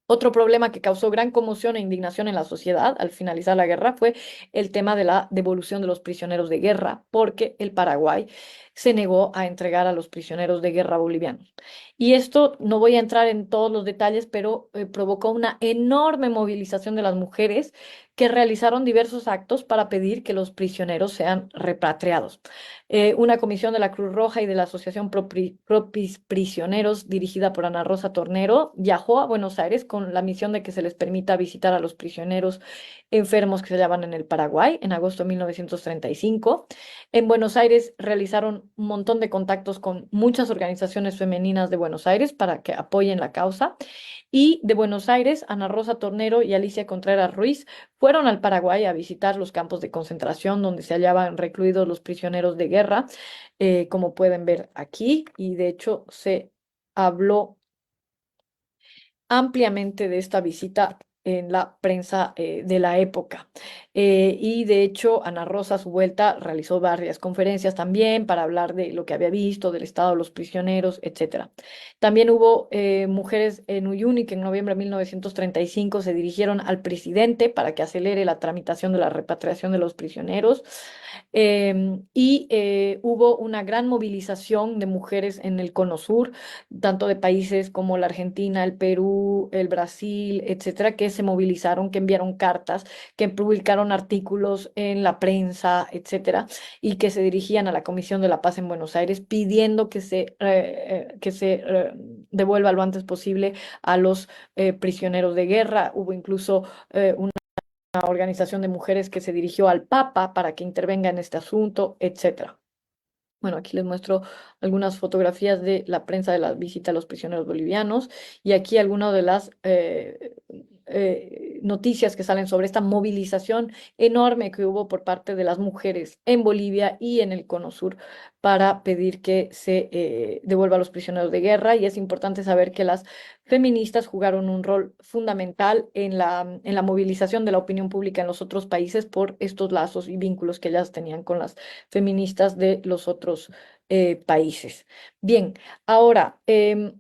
Otro problema que causó gran conmoción e indignación en la sociedad al finalizar la guerra fue el tema de la devolución de los prisioneros de guerra, porque el Paraguay se negó a entregar a los prisioneros de guerra bolivianos. Y esto, no voy a entrar en todos los detalles, pero provocó una enorme movilización de las mujeres que realizaron diversos actos para pedir que los prisioneros sean repatriados. Una comisión de la Cruz Roja y de la Asociación Propis Prisioneros, dirigida por Ana Rosa Tornero, viajó a Buenos Aires con la misión de que se les permita visitar a los prisioneros enfermos que se hallaban en el Paraguay en agosto de 1935. En Buenos Aires realizaron un montón de contactos con muchas organizaciones femeninas de Buenos Aires para que apoyen la causa. Y de Buenos Aires, Ana Rosa Tornero y Alicia Contreras Ruiz fueron al Paraguay a visitar los campos de concentración donde se hallaban recluidos los prisioneros de guerra, como pueden ver aquí. Y de hecho se habló ampliamente de esta visita en la prensa de la época. Y de hecho, Ana Rosa a su vuelta realizó varias conferencias también para hablar de lo que había visto, del estado de los prisioneros, etcétera. También hubo mujeres en Uyuni que en noviembre de 1935 se dirigieron al presidente para que acelere la tramitación de la repatriación de los prisioneros. Hubo una gran movilización de mujeres en el Cono Sur, tanto de países como la Argentina, el Perú, el Brasil, etcétera, que se movilizaron, que enviaron cartas, que publicaron artículos en la prensa, etcétera, y que se dirigían a la Comisión de la Paz en Buenos Aires pidiendo que se devuelva lo antes posible a los prisioneros de guerra. Hubo incluso una organización de mujeres que se dirigió al Papa para que intervenga en este asunto, etcétera. Bueno, aquí les muestro algunas fotografías de la prensa de la visita a los prisioneros bolivianos y aquí algunas de las noticias que salen sobre esta movilización enorme que hubo por parte de las mujeres en Bolivia y en el Cono Sur para pedir que se devuelva a los prisioneros de guerra. Y es importante saber que las feministas jugaron un rol fundamental en la movilización de la opinión pública en los otros países por estos lazos y vínculos que ellas tenían con las feministas de los otros países. Bien, ahora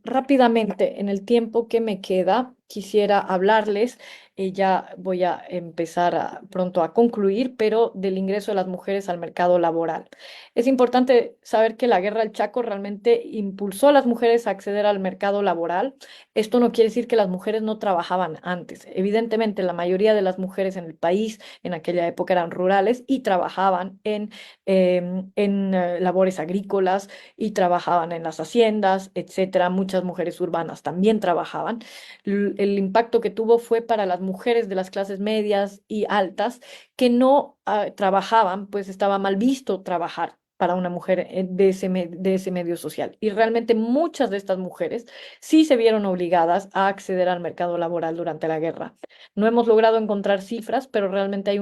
rápidamente, en el tiempo que me queda, quisiera hablarles, ya voy a empezar pronto a concluir, pero del ingreso de las mujeres al mercado laboral. Es importante saber que la guerra del Chaco realmente impulsó a las mujeres a acceder al mercado laboral. Esto no quiere decir que las mujeres no trabajaban antes. Evidentemente, la mayoría de las mujeres en el país en aquella época eran rurales y trabajaban en labores agrícolas y trabajaban en las haciendas, etcétera. Muchas mujeres urbanas también trabajaban. El impacto que tuvo fue para las mujeres de las clases medias y altas que no trabajaban, pues estaba mal visto trabajar para una mujer de ese medio social. Y realmente muchas de estas mujeres sí se vieron obligadas a acceder al mercado laboral durante la guerra. No hemos logrado encontrar cifras, pero realmente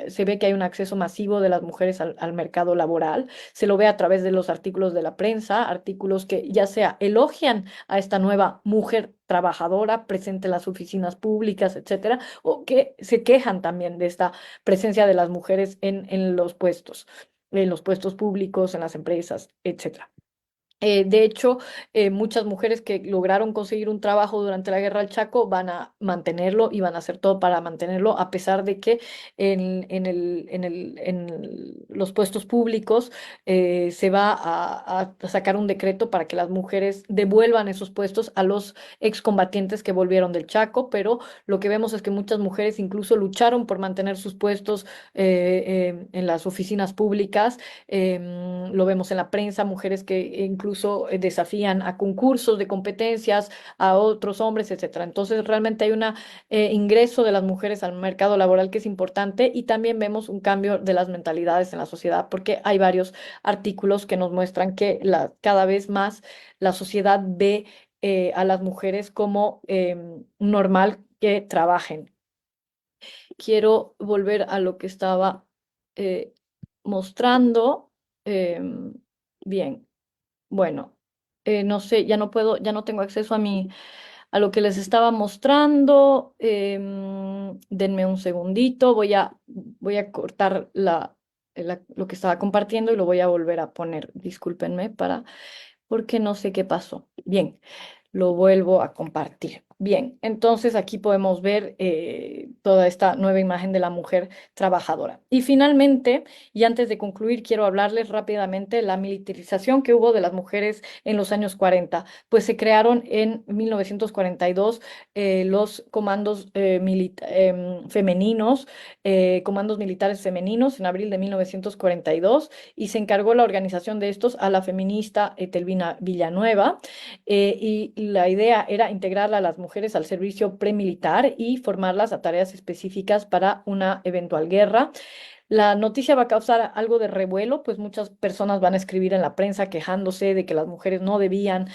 se ve que hay un acceso masivo de las mujeres al mercado laboral. Se lo ve a través de los artículos de la prensa, artículos que ya sea elogian a esta nueva mujer trabajadora presente en las oficinas públicas, etcétera, o que se quejan también de esta presencia de las mujeres en los puestos públicos, en las empresas, etcétera. De hecho, muchas mujeres que lograron conseguir un trabajo durante la Guerra del Chaco van a mantenerlo y van a hacer todo para mantenerlo, a pesar de que en los puestos públicos se va a sacar un decreto para que las mujeres devuelvan esos puestos a los excombatientes que volvieron del Chaco, pero lo que vemos es que muchas mujeres incluso lucharon por mantener sus puestos en las oficinas públicas. Lo vemos en la prensa, mujeres que incluso desafían a concursos de competencias a otros hombres, etcétera. Entonces, realmente hay un ingreso de las mujeres al mercado laboral que es importante y también vemos un cambio de las mentalidades en la sociedad porque hay varios artículos que nos muestran que cada vez más la sociedad ve a las mujeres como normal que trabajen. Quiero volver a lo que estaba eh, mostrando. Bien, bueno, no sé, ya no puedo, ya no tengo acceso a lo que les estaba mostrando. Denme un segundito, voy a cortar lo que estaba compartiendo y lo voy a volver a poner. Discúlpenme porque no sé qué pasó. Bien, lo vuelvo a compartir. Bien, entonces aquí podemos ver toda esta nueva imagen de la mujer trabajadora. Y finalmente, y antes de concluir, quiero hablarles rápidamente de la militarización que hubo de las mujeres en los años 40. Pues se crearon en 1942 los comandos femeninos, comandos militares femeninos en abril de 1942 y se encargó la organización de estos a la feminista Etelvina Villanueva y la idea era integrar a las mujeres al servicio premilitar y formarlas a tareas específicas para una eventual guerra. La noticia va a causar algo de revuelo, pues muchas personas van a escribir en la prensa quejándose de que las mujeres no debían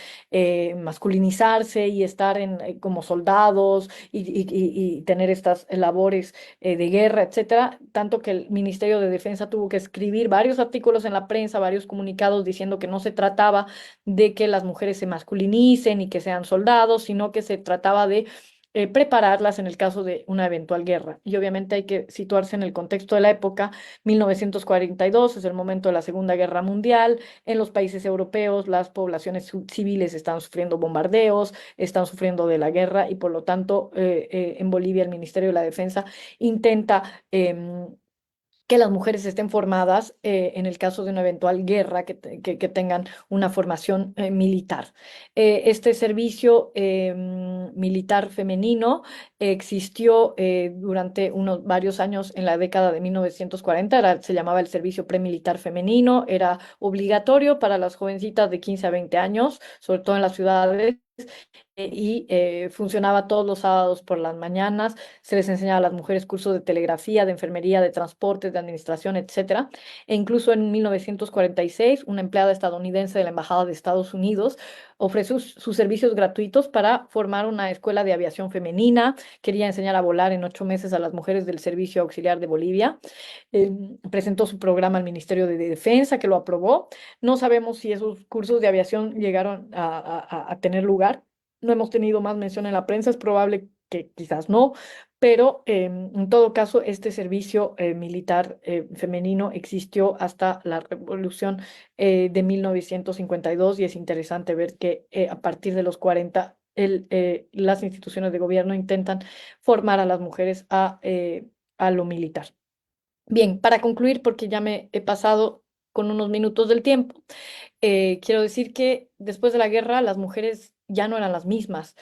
masculinizarse y estar como soldados y tener estas labores de guerra, etcétera. Tanto que el Ministerio de Defensa tuvo que escribir varios artículos en la prensa, varios comunicados diciendo que no se trataba de que las mujeres se masculinicen y que sean soldados, sino que se trataba de prepararlas en el caso de una eventual guerra. Y obviamente hay que situarse en el contexto de la época. 1942 es el momento de la Segunda Guerra Mundial. En los países europeos las poblaciones civiles están sufriendo bombardeos, están sufriendo de la guerra y por lo tanto en Bolivia el Ministerio de la Defensa intenta que las mujeres estén formadas en el caso de una eventual guerra, que tengan una formación militar. Este servicio militar femenino existió durante unos varios años en la década de 1940, se llamaba el servicio premilitar femenino, era obligatorio para las jovencitas de 15 a 20 años, sobre todo en las ciudades y funcionaba todos los sábados por las mañanas. Se les enseñaba a las mujeres cursos de telegrafía, de enfermería, de transportes, de administración, etcétera. E incluso en 1946, una empleada estadounidense de la Embajada de Estados Unidos ofreció sus servicios gratuitos para formar una escuela de aviación femenina. Quería enseñar a volar en 8 meses a las mujeres del Servicio Auxiliar de Bolivia. Presentó su programa al Ministerio de Defensa, que lo aprobó. No sabemos si esos cursos de aviación llegaron a tener lugar. No hemos tenido más mención en la prensa, es probable que quizás no, pero en todo caso este servicio militar femenino existió hasta la Revolución de 1952 y es interesante ver que a partir de los 40 las instituciones de gobierno intentan formar a las mujeres a lo militar. Bien, para concluir, porque ya me he pasado con unos minutos del tiempo, quiero decir que después de la guerra las mujeres ya no eran las mismas.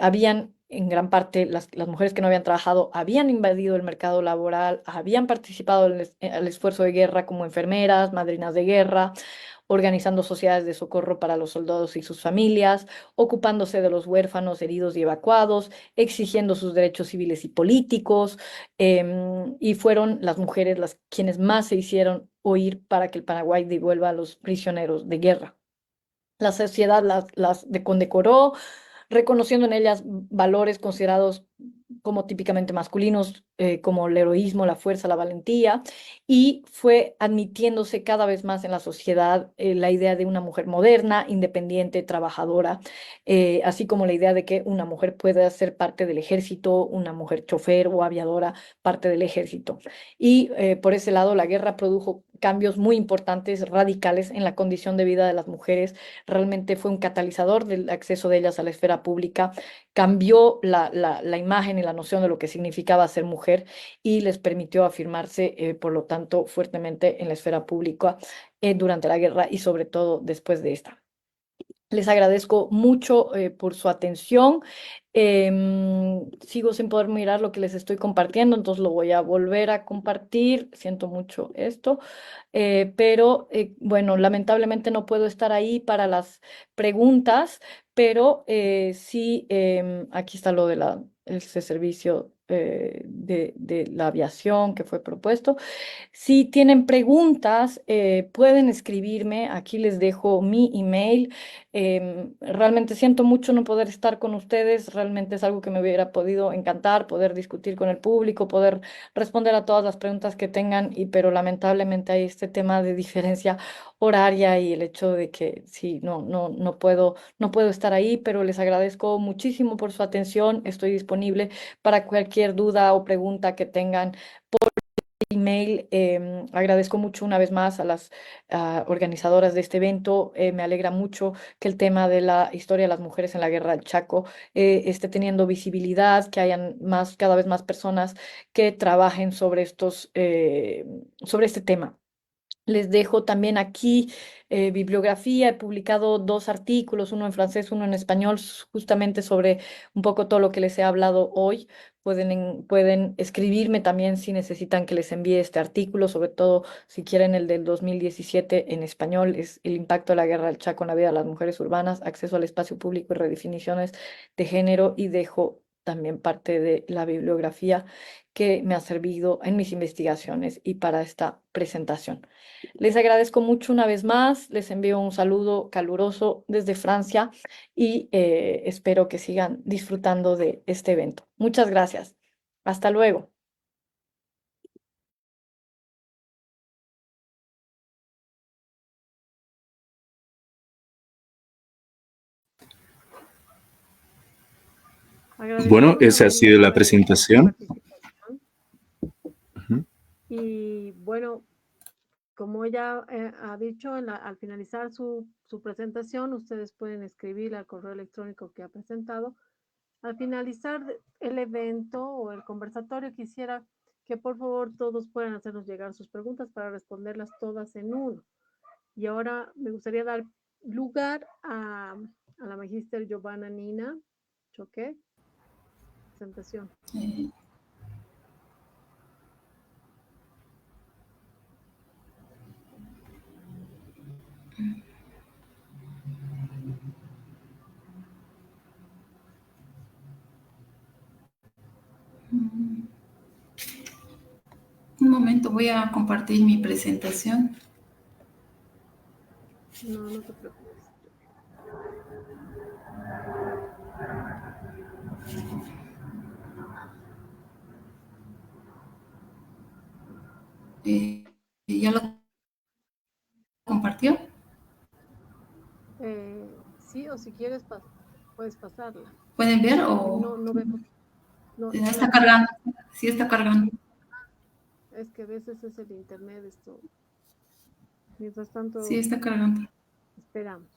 Habían, en gran parte, las mujeres que no habían trabajado habían invadido el mercado laboral, habían participado en el esfuerzo de guerra como enfermeras, madrinas de guerra, organizando sociedades de socorro para los soldados y sus familias, ocupándose de los huérfanos, heridos y evacuados, exigiendo sus derechos civiles y políticos, y fueron las mujeres las quienes más se hicieron oír para que el Paraguay devuelva a los prisioneros de guerra. La sociedad las condecoró, reconociendo en ellas valores considerados como típicamente masculinos, como el heroísmo, la fuerza, la valentía, y fue admitiéndose cada vez más en la sociedad la idea de una mujer moderna, independiente, trabajadora, así como la idea de que una mujer puede ser parte del ejército, una mujer chofer o aviadora, parte del ejército. Y por ese lado, la guerra produjo cambios muy importantes, radicales en la condición de vida de las mujeres. Realmente fue un catalizador del acceso de ellas a la esfera pública, cambió la imagen y la noción de lo que significaba ser mujer y les permitió afirmarse, por lo tanto, fuertemente en la esfera pública durante la guerra y sobre todo después de esta. Les agradezco mucho por su atención. Sigo sin poder mirar lo que les estoy compartiendo, entonces lo voy a volver a compartir. Siento mucho esto, pero bueno, lamentablemente no puedo estar ahí para las preguntas, pero sí, aquí está lo de ese servicio de la aviación que fue propuesto. Si tienen preguntas, pueden escribirme. Aquí les dejo mi email. Realmente siento mucho no poder estar con ustedes. Realmente es algo que me hubiera podido encantar, poder discutir con el público, poder responder a todas las preguntas que tengan, pero lamentablemente hay este tema de diferencia horaria y el hecho de que sí, no puedo estar ahí, pero les agradezco muchísimo por su atención. Estoy disponible para cualquier duda o pregunta que tengan por email mail. Agradezco mucho una vez más a las organizadoras de este evento. Me alegra mucho que el tema de la historia de las mujeres en la guerra del Chaco esté teniendo visibilidad, que hayan cada vez más personas que trabajen sobre sobre este tema. Les dejo también aquí bibliografía. He publicado 2 artículos, uno en francés, uno en español, justamente sobre un poco todo lo que les he hablado hoy. Pueden escribirme también si necesitan que les envíe este artículo, sobre todo si quieren el del 2017 en español, es el impacto de la guerra del Chaco en la vida de las mujeres urbanas, acceso al espacio público y redefiniciones de género. Y dejo también parte de la bibliografía que me ha servido en mis investigaciones y para esta presentación. Les agradezco mucho una vez más, les envío un saludo caluroso desde Francia y espero que sigan disfrutando de este evento. Muchas gracias. Hasta luego. Bueno, Agradecemos esa ha sido la nuevamente su presentación. participación. Ujú. Y bueno, como ella ha dicho, al finalizar su presentación, ustedes pueden escribir al correo electrónico que ha presentado. Al finalizar el evento o el conversatorio, quisiera que por favor todos puedan hacernos llegar sus preguntas para responderlas todas en uno. Y ahora me gustaría dar lugar a la magíster Giovanna Nina Choquet. Presentación. Un momento, voy a compartir mi presentación. No, no te preocupes. ¿Ya lo compartió? Sí, o si quieres, puedes pasarla. ¿Pueden ver No, o no vemos. No, no está la cargando? Sí, está cargando. Es que a veces es el internet esto. Mientras Sí, tanto, está cargando. esperamos.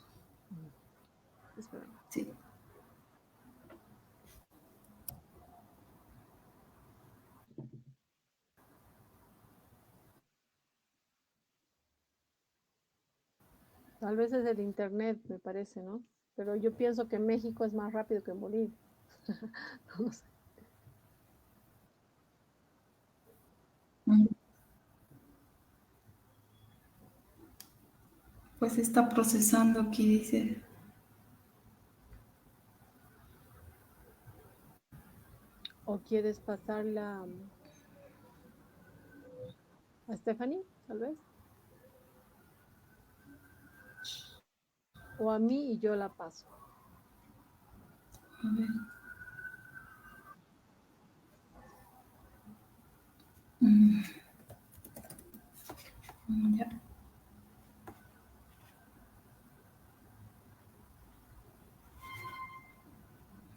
Esperamos. Sí. Tal vez es el internet, me parece, ¿no? Pero yo pienso que México es más rápido que en Bolivia. No sé. Pues está procesando aquí, dice. ¿O quieres pasarla a Stephanie, tal vez? O a mí y yo la paso. A ver. Mm. Ya.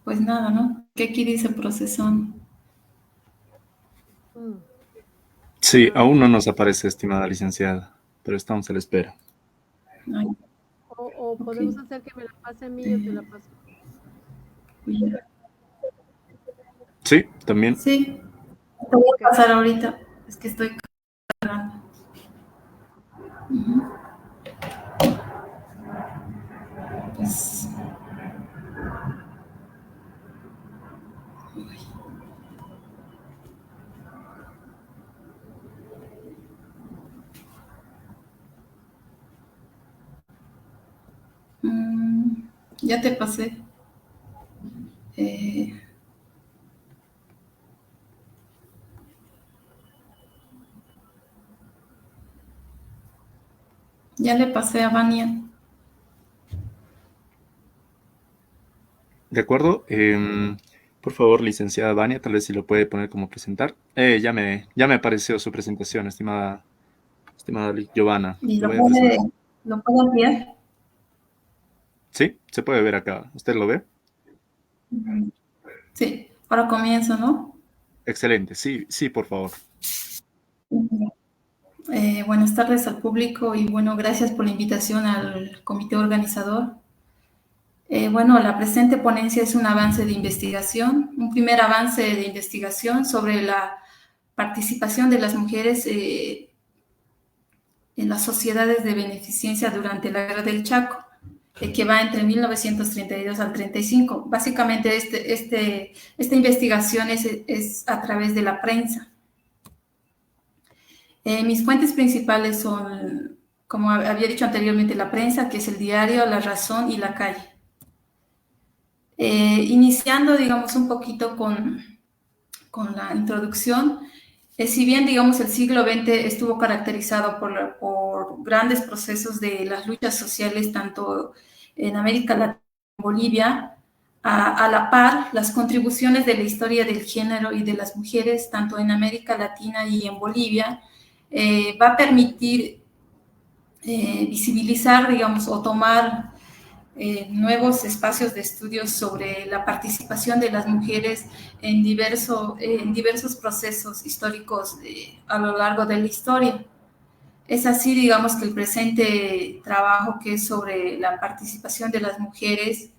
Pues nada, ¿no? Que aquí dice procesando. Sí, aún no nos aparece, estimada licenciada, pero estamos a la espera. Ay, O ok. podemos hacer que me la pase a mí y yo te la paso. Ya. Sí, también. Sí, te voy a pasar ahorita. Es que estoy cargando. Ujú. Pues. Ya te pasé. Ya le pasé a Vania. De acuerdo. Por favor, licenciada Vania, tal vez si lo puede poner como presentar. Ya me apareció su presentación, estimada Giovanna. ¿Y Lo voy a presentar. lo puedo enviar? Sí, se puede ver acá. ¿Usted lo ve? Sí, ahora comienzo, ¿no? Excelente. Sí, sí, por favor. Buenas tardes al público y bueno, gracias por la invitación al comité organizador. Bueno, la presente ponencia es un avance de investigación, un primer avance de investigación sobre la participación de las mujeres en las sociedades de beneficencia durante la Guerra del Chaco, que va entre 1932 al 35. Básicamente, esta investigación es a través de la prensa. Mis fuentes principales son, como había dicho anteriormente, la prensa, que es el diario, La Razón y La Calle. Iniciando, digamos, un poquito con la introducción, si bien, digamos, el siglo XX estuvo caracterizado por grandes procesos de las luchas sociales, tanto en América Latina como en Bolivia, a la par, las contribuciones de la historia del género y de las mujeres, tanto en América Latina y en Bolivia, va a permitir visibilizar, digamos, o tomar nuevos espacios de estudios sobre la participación de las mujeres en diversos procesos históricos a lo largo de la historia. Es así, digamos, que el presente trabajo, que es sobre la participación de las mujeres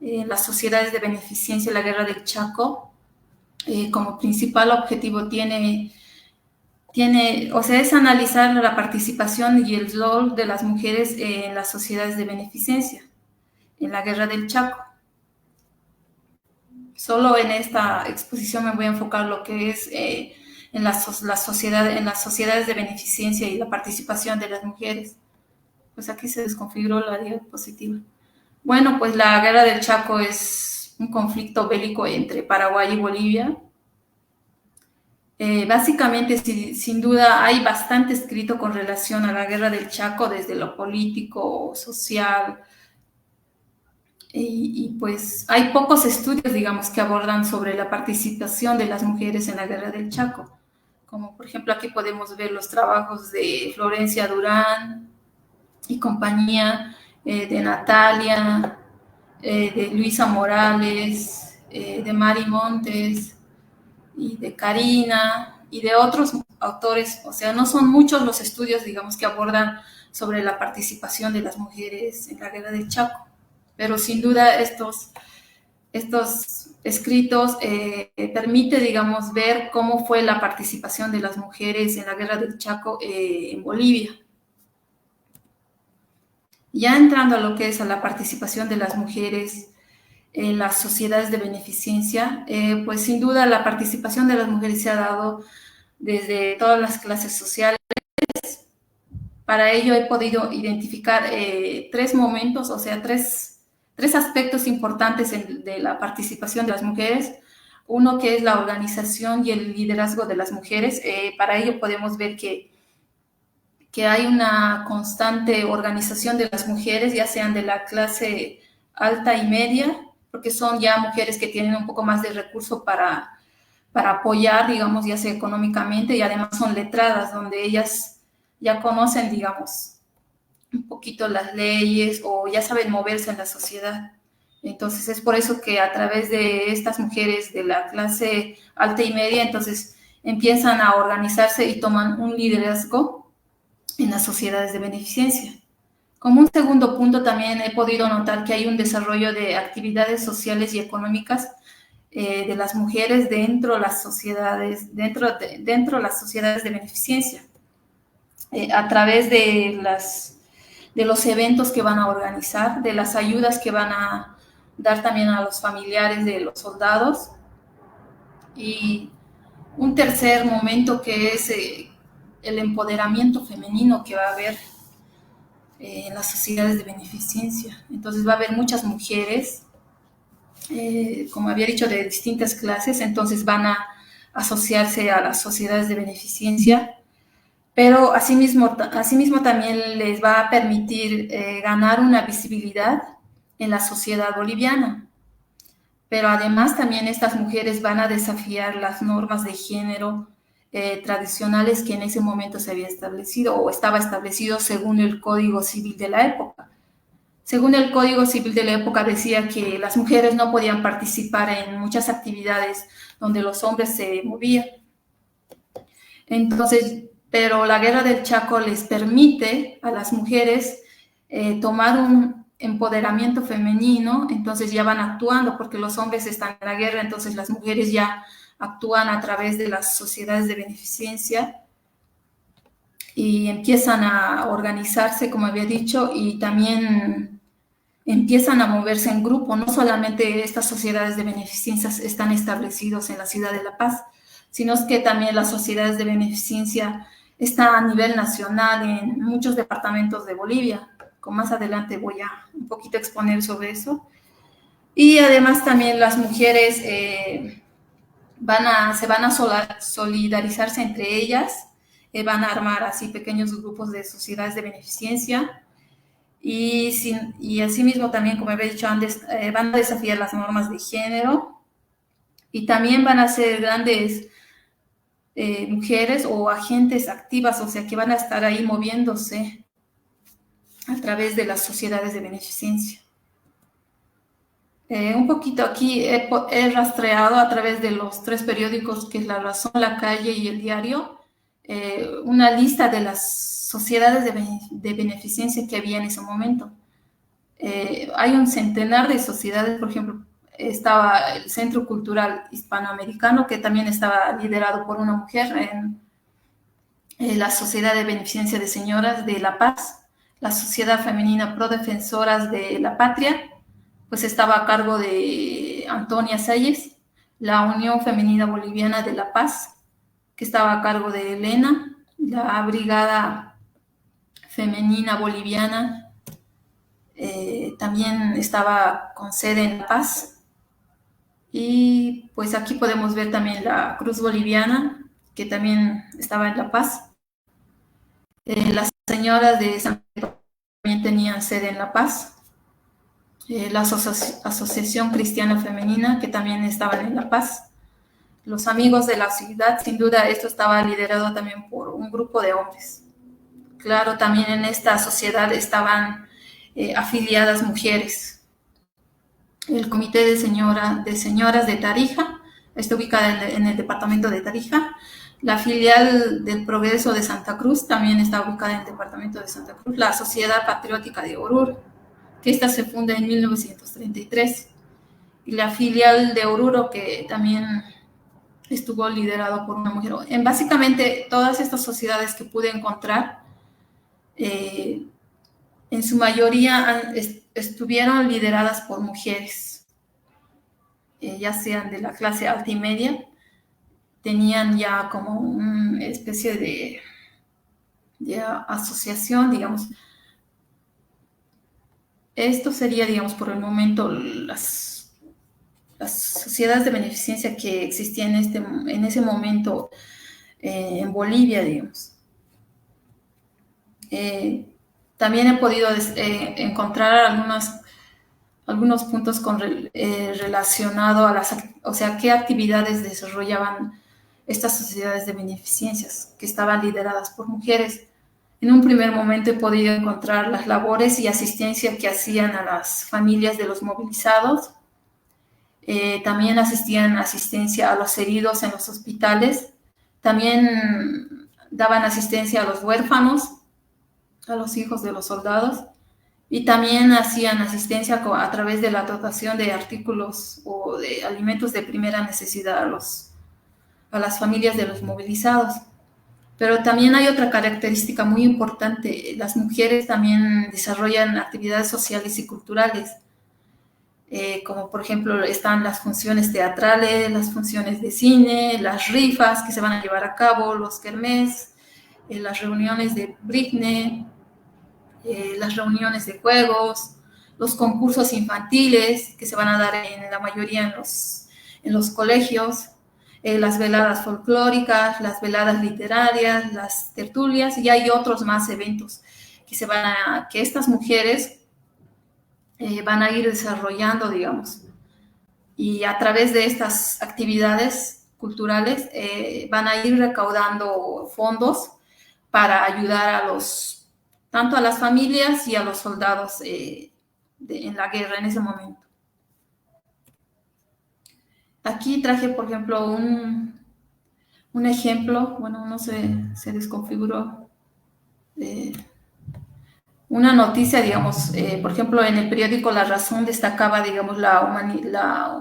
en las sociedades de beneficencia en la Guerra del Chaco, como principal objetivo es analizar la participación y el rol de las mujeres en las sociedades de beneficencia en la Guerra del Chaco. Solo en esta exposición me voy a enfocar lo que es en las sociedades de beneficencia y la participación de las mujeres. Pues aquí se desconfiguró la diapositiva. Bueno, pues la Guerra del Chaco es un conflicto bélico entre Paraguay y Bolivia. Básicamente, sin duda, hay bastante escrito con relación a la Guerra del Chaco, desde lo político, social, y pues hay pocos estudios, digamos, que abordan sobre la participación de las mujeres en la Guerra del Chaco. Como por ejemplo aquí podemos ver los trabajos de Florencia Durán y compañía, de Natalia, de Luisa Morales, de Mari Montes y de Karina y de otros autores. O sea, no son muchos los estudios, digamos, que abordan sobre la participación de las mujeres en la Guerra del Chaco. Pero sin duda estos escritos permiten, digamos, ver cómo fue la participación de las mujeres en la Guerra del Chaco en Bolivia. Ya entrando a lo que es a la participación de las mujeres en las sociedades de beneficencia, pues sin duda la participación de las mujeres se ha dado desde todas las clases sociales. Para ello he podido identificar tres momentos, o sea, tres aspectos importantes de la participación de las mujeres. Uno, que es la organización y el liderazgo de las mujeres. Para ello podemos ver que hay una constante organización de las mujeres, ya sean de la clase alta y media, porque son ya mujeres que tienen un poco más de recurso para apoyar, digamos, ya sea económicamente, y además son letradas, donde ellas ya conocen, digamos, un poquito las leyes o ya saben moverse en la sociedad. Entonces es por eso que a través de estas mujeres de la clase alta y media, entonces empiezan a organizarse y toman un liderazgo en las sociedades de beneficencia. Como un segundo punto, también he podido notar que hay un desarrollo de actividades sociales y económicas de las mujeres dentro de las sociedades, dentro de las sociedades de beneficencia, a través de los eventos que van a organizar, de las ayudas que van a dar también a los familiares de los soldados. Y un tercer momento, que es el empoderamiento femenino que va a haber en las sociedades de beneficencia. Entonces va a haber muchas mujeres, como había dicho, de distintas clases, entonces van a asociarse a las sociedades de beneficencia, pero asimismo también les va a permitir ganar una visibilidad en la sociedad boliviana. Pero además también estas mujeres van a desafiar las normas de género tradicionales que en ese momento se había establecido o estaba establecido según el Código Civil de la época. Según el Código Civil de la época decía que las mujeres no podían participar en muchas actividades donde los hombres se movían. Entonces, pero la Guerra del Chaco les permite a las mujeres tomar un empoderamiento femenino, entonces ya van actuando, porque los hombres están en la guerra, entonces las mujeres ya actúan a través de las sociedades de beneficencia y empiezan a organizarse, como había dicho, y también empiezan a moverse en grupo. No solamente estas sociedades de beneficencia están establecidos en la ciudad de La Paz, sino que también las sociedades de beneficencia están a nivel nacional en muchos departamentos de Bolivia. Con más adelante voy a un poquito exponer sobre eso. Y además también las mujeres se van a solidarizarse entre ellas, van a armar así pequeños grupos de sociedades de beneficencia y asimismo también, como había dicho antes, van a desafiar las normas de género y también van a ser grandes mujeres o agentes activas, o sea, que van a estar ahí moviéndose a través de las sociedades de beneficencia. Un poquito aquí he rastreado a través de los 3 periódicos, que es La Razón, La Calle y El Diario, una lista de las sociedades de beneficencia que había en ese momento. Hay un centenar de sociedades, por ejemplo, estaba el Centro Cultural Hispanoamericano, que también estaba liderado por una mujer, en la Sociedad de Beneficencia de Señoras de La Paz, la Sociedad Femenina Pro Defensoras de la Patria, pues estaba a cargo de Antonia Salles, la Unión Femenina Boliviana de La Paz, que estaba a cargo de Elena, la Brigada Femenina Boliviana también estaba con sede en La Paz. Y pues aquí podemos ver también la Cruz Boliviana, que también estaba en La Paz. Las señoras de San Pedro también tenían sede en La Paz. La Asociación Cristiana Femenina, que también estaban en La Paz. Los Amigos de la Ciudad, sin duda esto estaba liderado también por un grupo de hombres. Claro, también en esta sociedad estaban afiliadas mujeres. El Comité de Señoras de Tarija está ubicada en el departamento de Tarija. La filial del Progreso de Santa Cruz también está ubicada en el departamento de Santa Cruz. La Sociedad Patriótica de Oruro, que esta se funda en 1933. Y la filial de Oruro, que también estuvo liderado por una mujer. Básicamente, todas estas sociedades que pude encontrar, en su mayoría estuvieron lideradas por mujeres, ya sean de la clase alta y media, tenían ya como una especie de asociación, digamos. Esto sería, digamos, por el momento las sociedades de beneficencia que existían en ese momento en Bolivia, digamos. También he podido encontrar algunos puntos relacionados o sea, qué actividades desarrollaban estas sociedades de beneficencias que estaban lideradas por mujeres. En un primer momento he podido encontrar las labores y asistencia que hacían a las familias de los movilizados. También asistían asistencia a los heridos en los hospitales. También daban asistencia a los huérfanos, a los hijos de los soldados. Y también hacían asistencia a través de la dotación de artículos o de alimentos de primera necesidad a las familias de los movilizados. Pero también hay otra característica muy importante. Las mujeres también desarrollan actividades sociales y culturales, como por ejemplo están las funciones teatrales, las funciones de cine, las rifas que se van a llevar a cabo, los kermés, las reuniones de Britney, las reuniones de juegos, los concursos infantiles que se van a dar en la mayoría en los colegios, las veladas folclóricas, las veladas literarias, las tertulias, y hay otros más eventos que estas mujeres van a ir desarrollando, digamos. Y a través de estas actividades culturales van a ir recaudando fondos para ayudar tanto a las familias y a los soldados en la guerra en ese momento. Aquí traje, por ejemplo, Un ejemplo, bueno, no se desconfiguró. Una noticia, digamos, por ejemplo, en el periódico La Razón destacaba, digamos, la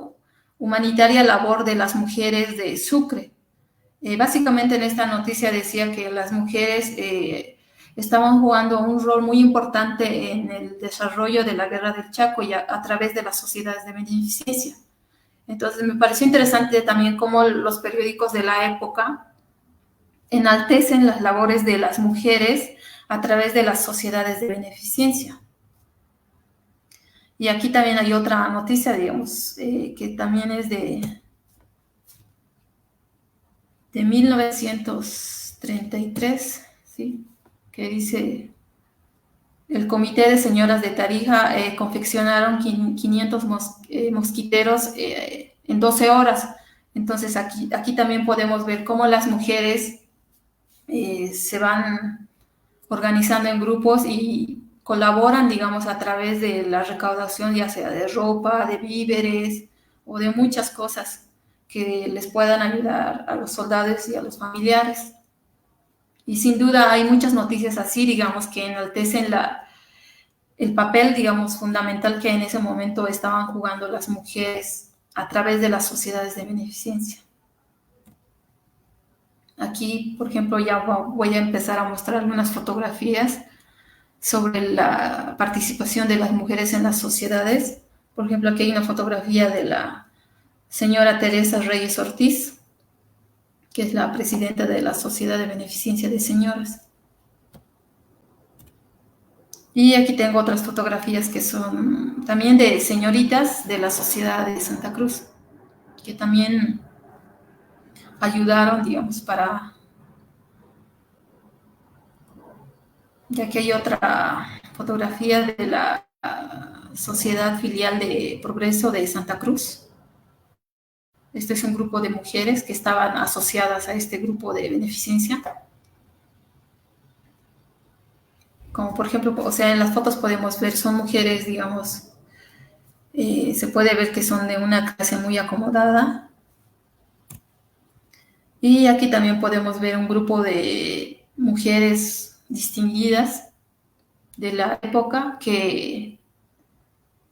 humanitaria labor de las mujeres de Sucre. Básicamente en esta noticia decía que las mujeres estaban jugando un rol muy importante en el desarrollo de la Guerra del Chaco y a través de las sociedades de beneficencia. Entonces me pareció interesante también cómo los periódicos de la época enaltecen las labores de las mujeres a través de las sociedades de beneficencia. Y aquí también hay otra noticia, digamos, que también es de 1933, ¿sí? Que dice, el Comité de Señoras de Tarija confeccionaron 500 mosquiteros en 12 horas. Entonces aquí también podemos ver cómo las mujeres se van organizando en grupos y colaboran, digamos, a través de la recaudación, ya sea de ropa, de víveres o de muchas cosas que les puedan ayudar a los soldados y a los familiares. Y sin duda hay muchas noticias así, digamos, que enaltecen el papel, digamos, fundamental que en ese momento estaban jugando las mujeres a través de las sociedades de beneficencia. Aquí, por ejemplo, ya voy a empezar a mostrar algunas fotografías sobre la participación de las mujeres en las sociedades. Por ejemplo, aquí hay una fotografía de la señora Teresa Reyes Ortiz, que es la presidenta de la Sociedad de Beneficencia de Señoras. Y aquí tengo otras fotografías que son también de señoritas de la Sociedad de Santa Cruz, que también ayudaron, digamos, para... Ya que hay otra fotografía de la Sociedad Filial de Progreso de Santa Cruz. Este es un grupo de mujeres que estaban asociadas a este grupo de beneficencia. Como por ejemplo, o sea, en las fotos podemos ver, son mujeres, digamos, se puede ver que son de una clase muy acomodada. Y aquí también podemos ver un grupo de mujeres distinguidas de la época que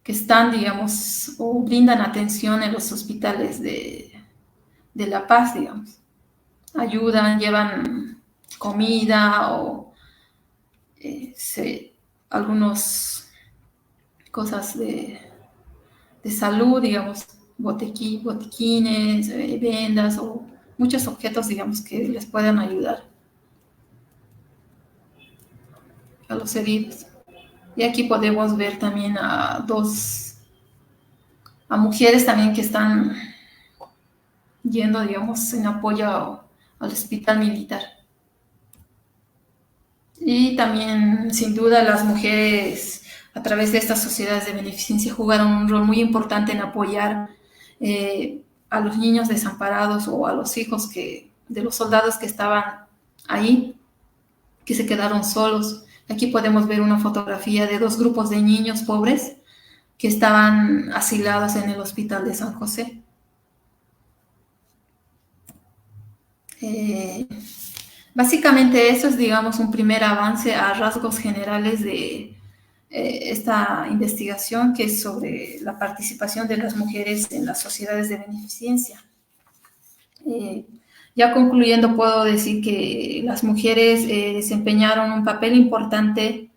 están, digamos, o brindan atención en los hospitales de La Paz, digamos. Ayudan, llevan comida o algunas cosas de salud, digamos, botiquines, vendas o muchos objetos, digamos, que les puedan ayudar a los heridos. Y aquí podemos ver también a mujeres también que están yendo, digamos, en apoyo al hospital militar. Y también, sin duda, las mujeres, a través de estas sociedades de beneficencia, jugaron un rol muy importante en apoyar a los niños desamparados o a los hijos de los soldados que estaban ahí, que se quedaron solos. Aquí podemos ver una fotografía de 2 grupos de niños pobres que estaban asilados en el hospital de San José. Básicamente eso es, digamos, un primer avance a rasgos generales de esta investigación, que es sobre la participación de las mujeres en las sociedades de beneficencia. Ya concluyendo, puedo decir que las mujeres desempeñaron un papel importante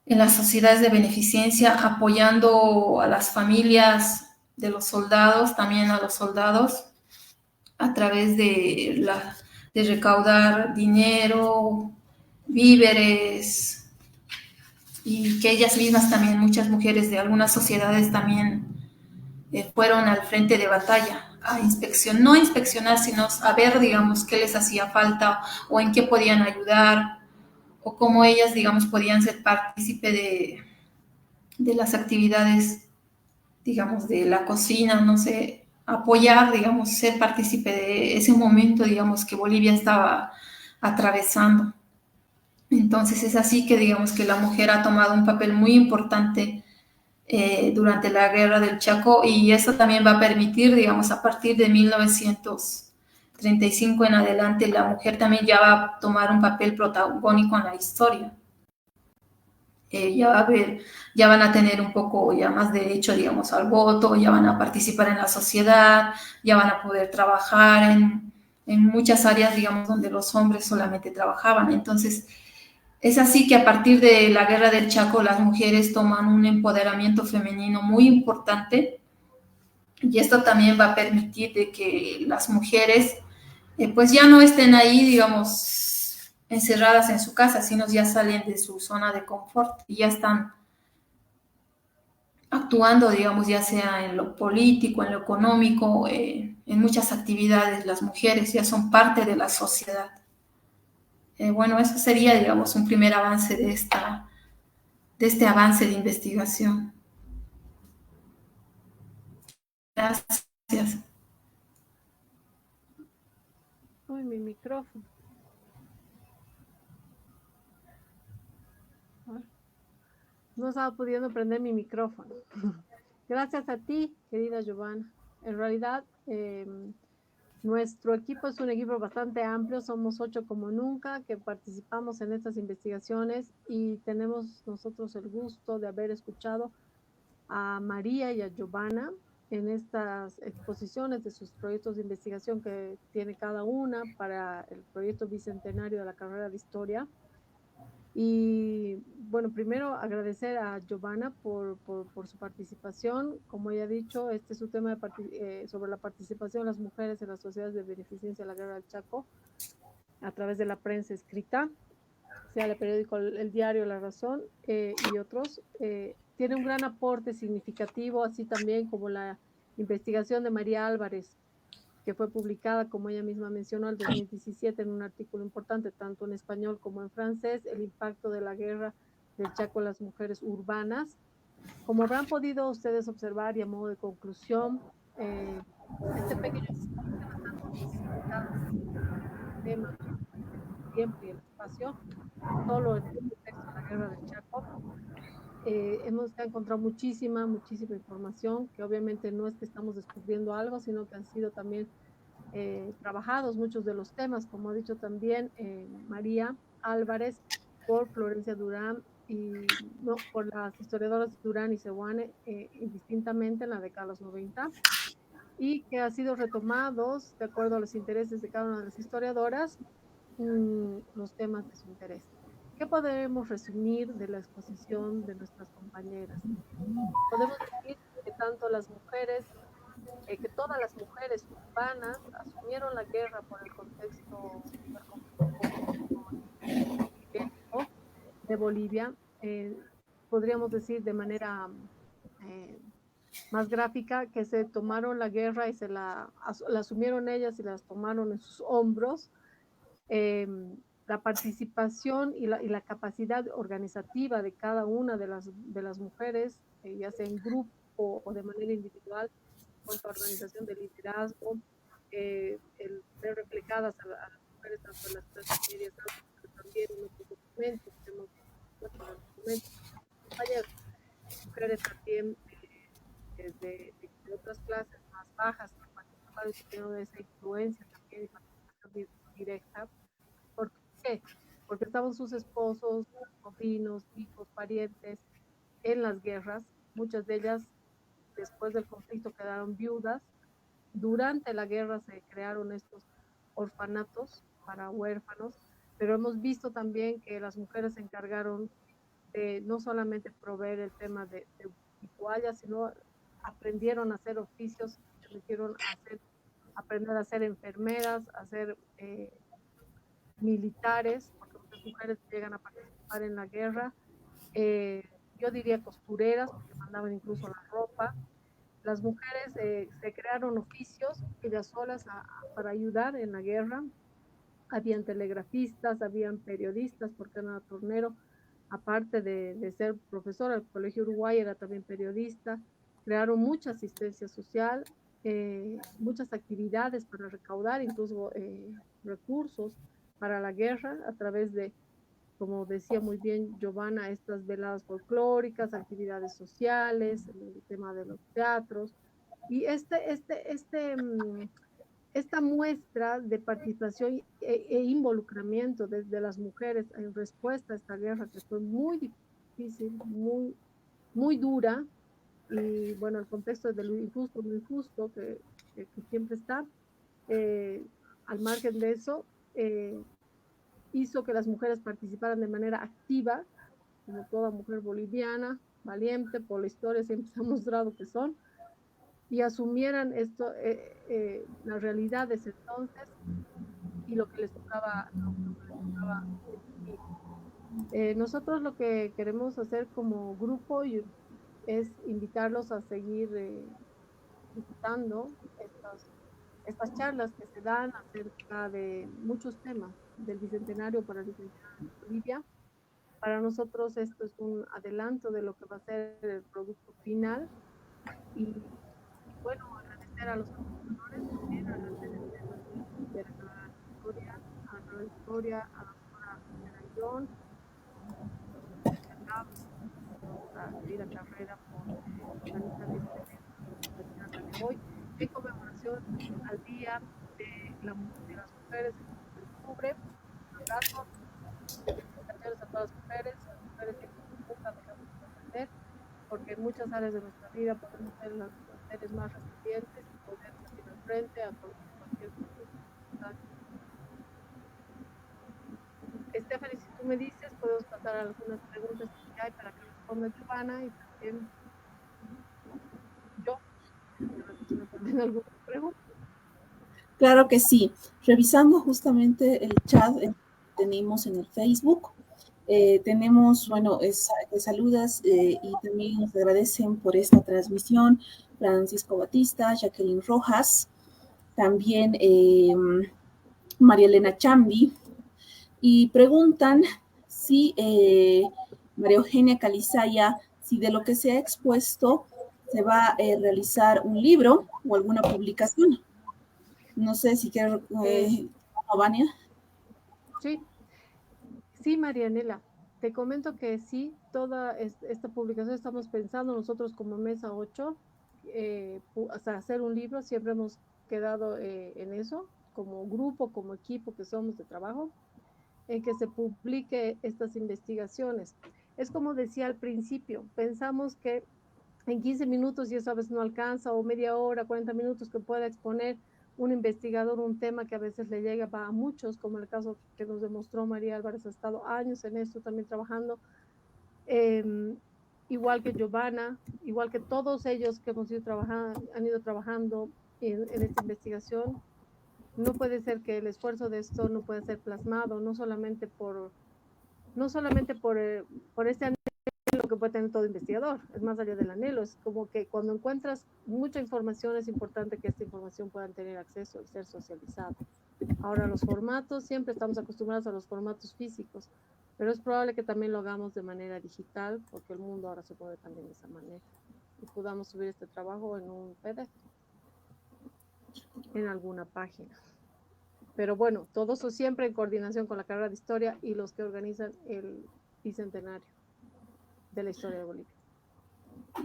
en las sociedades de beneficencia, apoyando a las familias de los soldados, también a los soldados, a través de recaudar dinero, víveres, y que ellas mismas también, muchas mujeres de algunas sociedades también fueron al frente de batalla a no a inspeccionar, sino a ver, digamos, qué les hacía falta o en qué podían ayudar, o cómo ellas, digamos, podían ser partícipe de las actividades, digamos, de la cocina, no sé, apoyar, digamos, ser partícipe de ese momento, digamos, que Bolivia estaba atravesando. Entonces es así que, digamos, que la mujer ha tomado un papel muy importante durante la Guerra del Chaco, y eso también va a permitir, digamos, a partir de 1900, 35 en adelante, la mujer también ya va a tomar un papel protagónico en la historia. Ya va a haber, ya van a tener un poco ya más derecho, digamos, al voto, ya van a participar en la sociedad, ya van a poder trabajar en muchas áreas, digamos, donde los hombres solamente trabajaban. Entonces, es así que a partir de la Guerra del Chaco, las mujeres toman un empoderamiento femenino muy importante, y esto también va a permitir de que las mujeres pues ya no estén ahí, digamos, encerradas en su casa, sino ya salen de su zona de confort y ya están actuando, digamos, ya sea en lo político, en lo económico, en muchas actividades. Las mujeres ya son parte de la sociedad. Bueno, eso sería, digamos, un primer avance de este avance de investigación. Gracias. Uy, mi micrófono. No estaba pudiendo prender mi micrófono. Gracias a ti, querida Giovanna. En realidad, nuestro equipo es un equipo bastante amplio, somos 8 como nunca que participamos en estas investigaciones y tenemos nosotros el gusto de haber escuchado a María y a Giovanna en estas exposiciones de sus proyectos de investigación que tiene cada una para el proyecto bicentenario de la carrera de historia. Y bueno, primero agradecer a Giovanna por su participación. Como ella ha dicho, este es un tema sobre la participación de las mujeres en las sociedades de beneficencia de la Guerra del Chaco a través de la prensa escrita, sea el periódico El Diario, La Razón y otros. Tiene un gran aporte significativo, así también como la investigación de María Álvarez, que fue publicada, como ella misma mencionó, en 2017 en un artículo importante, tanto en español como en francés, el impacto de la guerra del Chaco en las mujeres urbanas. Como habrán podido ustedes observar y a modo de conclusión, este pequeño tema, el tiempo y el espacio, solo en el contexto de la guerra del Chaco, hemos encontrado muchísima información, que obviamente no es que estamos descubriendo algo, sino que han sido también trabajados muchos de los temas, como ha dicho también María Álvarez, por Florencia Durán y no, por las historiadoras Durán y Sewane, indistintamente en la década de los 90, y que ha sido retomados de acuerdo a los intereses de cada una de las historiadoras, los temas de su interés. ¿Qué podemos resumir de la exposición de nuestras compañeras? Podemos decir que tanto las mujeres que todas las mujeres urbanas asumieron la guerra por el contexto del conflicto bélico de Bolivia, podríamos decir de manera eh, más gráfica, que se tomaron la guerra y la asumieron ellas y las tomaron en sus hombros. Eh, la participación y la capacidad organizativa de cada una de las mujeres, ya sea en grupo o de manera individual, cuanto a organización de liderazgo, el ver reflejadas a las mujeres tanto en las clases medias altas, pero también en otros documentos, tenemos otros documentos, compañeros, mujeres también de otras clases más bajas que participaron y tuvieron esa influencia también y participación directa. ¿Por qué? Porque estaban sus esposos, sobrinos, hijos, parientes en las guerras, muchas de ellas después del conflicto quedaron viudas. Durante la guerra se crearon estos orfanatos para huérfanos, pero hemos visto también que las mujeres se encargaron de no solamente proveer el tema de toallas, sino aprendieron a hacer oficios, se metieron a aprender a ser enfermeras, a ser militares, porque muchas mujeres llegan a participar en la guerra. Yo diría costureras, porque mandaban incluso la ropa. Las mujeres se crearon oficios ellas solas para ayudar en la guerra. Habían telegrafistas, habían periodistas, porque Ana Tornero, aparte de ser profesora del Colegio Uruguay, era también periodista. Crearon mucha asistencia social, muchas actividades para recaudar incluso recursos para la guerra a través de, como decía muy bien Giovanna, estas veladas folclóricas, actividades sociales, el tema de los teatros. Y esta muestra de participación e involucramiento de las mujeres en respuesta a esta guerra que fue muy difícil, muy dura, y bueno, el contexto de lo injusto que siempre está, al margen de eso, hizo que las mujeres participaran de manera activa, como toda mujer boliviana, valiente, por la historia siempre se ha mostrado que son, y asumieran esto, las realidades entonces y lo que les tocaba, vivir. Nosotros lo que queremos hacer como grupo es invitarlos a seguir visitando estas charlas que se dan acerca de muchos temas del Bicentenario para el Bicentenario de Bolivia. Para nosotros esto es un adelanto de lo que va a ser el producto final y bueno, agradecer a los organizadores también, agradecer de la Carrera de Historia, a la Carrera de Historia, a la doctora John, nuestra querida carrera por organizar este evento, esta charla de hoy, en conmemoración al Día de las Mujeres el 5 de octubre. Un abrazo, felicitaciones a todas las mujeres que nunca dejamos de aprender, porque en muchas áreas de nuestra vida podemos ser las seres más resilientes y poder salir al frente a cualquier circunstancia. Stephanie, si tú me dices, podemos pasar a algunas preguntas que hay para que responda Giovanna y también yo, si me ponen alguna pregunta. Claro que sí. Revisando justamente el chat que tenemos en el Facebook, tenemos, bueno, saludas y también nos agradecen por esta transmisión Francisco Batista, Jacqueline Rojas, también María Elena Chambi, y preguntan si María Eugenia Calizaya, si de lo que se ha expuesto se va a realizar un libro o alguna publicación. No sé si quiero, Vania. Sí, Marianela, te comento que sí, toda esta publicación estamos pensando nosotros como Mesa 8, o sea, hacer un libro, siempre hemos quedado en eso, como grupo, como equipo que somos de trabajo, en que se publique estas investigaciones. Es como decía al principio, pensamos que en 15 minutos y eso a veces no alcanza, o media hora, 40 minutos que pueda exponer un investigador un tema que a veces le llega a muchos, como el caso que nos demostró María Álvarez, ha estado años en esto también trabajando, eh, igual que Giovanna, igual que todos ellos que hemos ido trabajando, han ido trabajando en esta investigación. No puede ser que el esfuerzo de esto no pueda ser plasmado, no solamente por este anhelo que puede tener todo investigador, es más allá del anhelo, es como que cuando encuentras mucha información es importante que esta información puedan tener acceso y ser socializada. Ahora los formatos, siempre estamos acostumbrados a los formatos físicos, pero es probable que también lo hagamos de manera digital, porque el mundo ahora se mueve también de esa manera, y podamos subir este trabajo en un PDF, en alguna página. Pero bueno, todo eso siempre en coordinación con la carrera de Historia y los que organizan el Bicentenario de la Historia de Bolivia.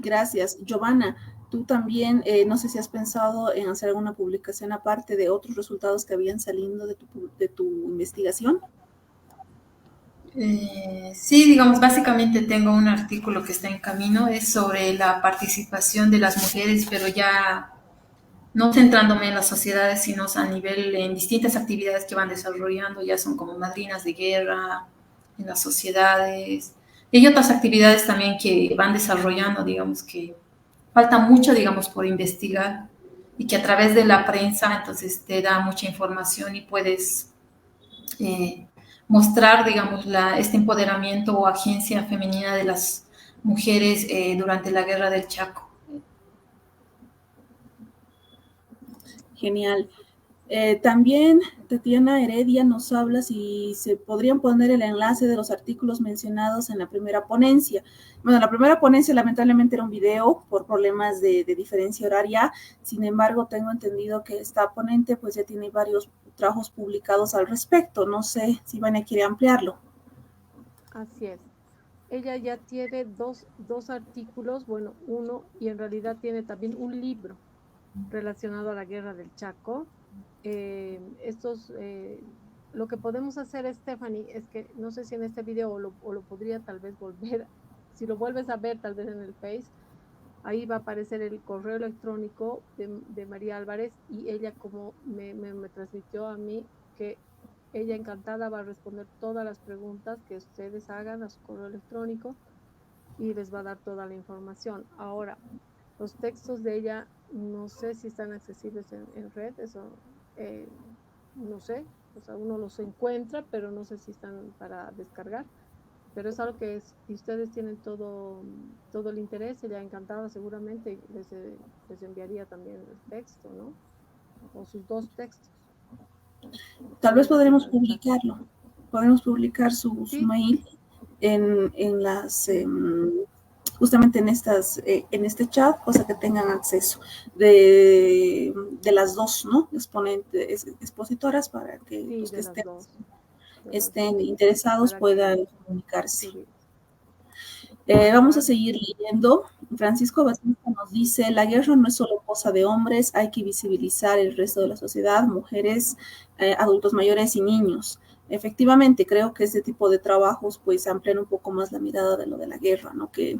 Gracias. Giovanna, tú también, no sé si has pensado en hacer alguna publicación aparte de otros resultados que habían salido de tu investigación. Sí, digamos, básicamente tengo un artículo que está en camino, es sobre la participación de las mujeres, pero ya no centrándome en las sociedades, sino a nivel en distintas actividades que van desarrollando, ya son como madrinas de guerra, en las sociedades, y hay otras actividades también que van desarrollando, digamos que falta mucho, digamos, por investigar, y que a través de la prensa, entonces te da mucha información y puedes mostrar, digamos, este empoderamiento o agencia femenina de las mujeres durante la guerra del Chaco. Genial. También Tatiana Heredia nos habla si se podrían poner el enlace de los artículos mencionados en la primera ponencia. Bueno, la primera ponencia lamentablemente era un video por problemas de diferencia horaria. Sin embargo, tengo entendido que esta ponente pues ya tiene varios trabajos publicados al respecto. No sé si Vania quiere ampliarlo. Así es. Ella ya tiene dos artículos, uno, y en realidad tiene también un libro relacionado a la guerra del Chaco. lo que podemos hacer, Stephanie, es que no sé si en este video o lo podría tal vez volver, si lo vuelves a ver tal vez en el Face, ahí va a aparecer el correo electrónico de María Álvarez y ella como me transmitió a mí que ella encantada va a responder todas las preguntas que ustedes hagan a su correo electrónico y les va a dar toda la información. Ahora, los textos de ella no sé si están accesibles en red, eso no sé, o sea, uno los encuentra, pero no sé si están para descargar. Pero es algo que si ustedes tienen todo el interés, ella encantada seguramente les enviaría también el texto, ¿no? O sus dos textos. Tal vez podremos publicarlo. Podemos publicar su Sí. mail en las justamente en este chat, cosa que tengan acceso de las dos, ¿no? Expositoras para que Sí, los que de las dos. estén interesados Para puedan que comunicarse. escribir. Vamos a Claro. seguir leyendo. Francisco Batista nos dice, la guerra no es solo cosa de hombres, hay que visibilizar el resto de la sociedad, mujeres, adultos mayores y niños. Efectivamente, creo que este tipo de trabajos pues amplían un poco más la mirada de lo de la guerra, ¿no? Que,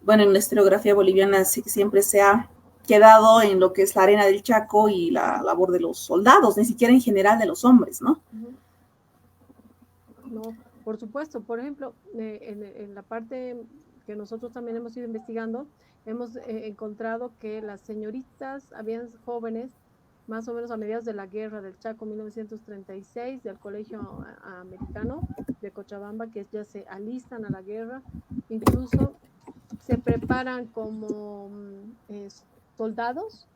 bueno, en la historiografía boliviana sí que siempre se ha quedado en lo que es la arena del Chaco y la labor de los soldados, ni siquiera en general de los hombres, ¿no? Uh-huh. No, por supuesto. Por ejemplo, en la parte que nosotros también hemos ido investigando, hemos encontrado que las señoritas, habían jóvenes, más o menos a mediados de la guerra del Chaco 1936, del Colegio Americano de Cochabamba, que ya se alistan a la guerra, incluso se preparan como soldados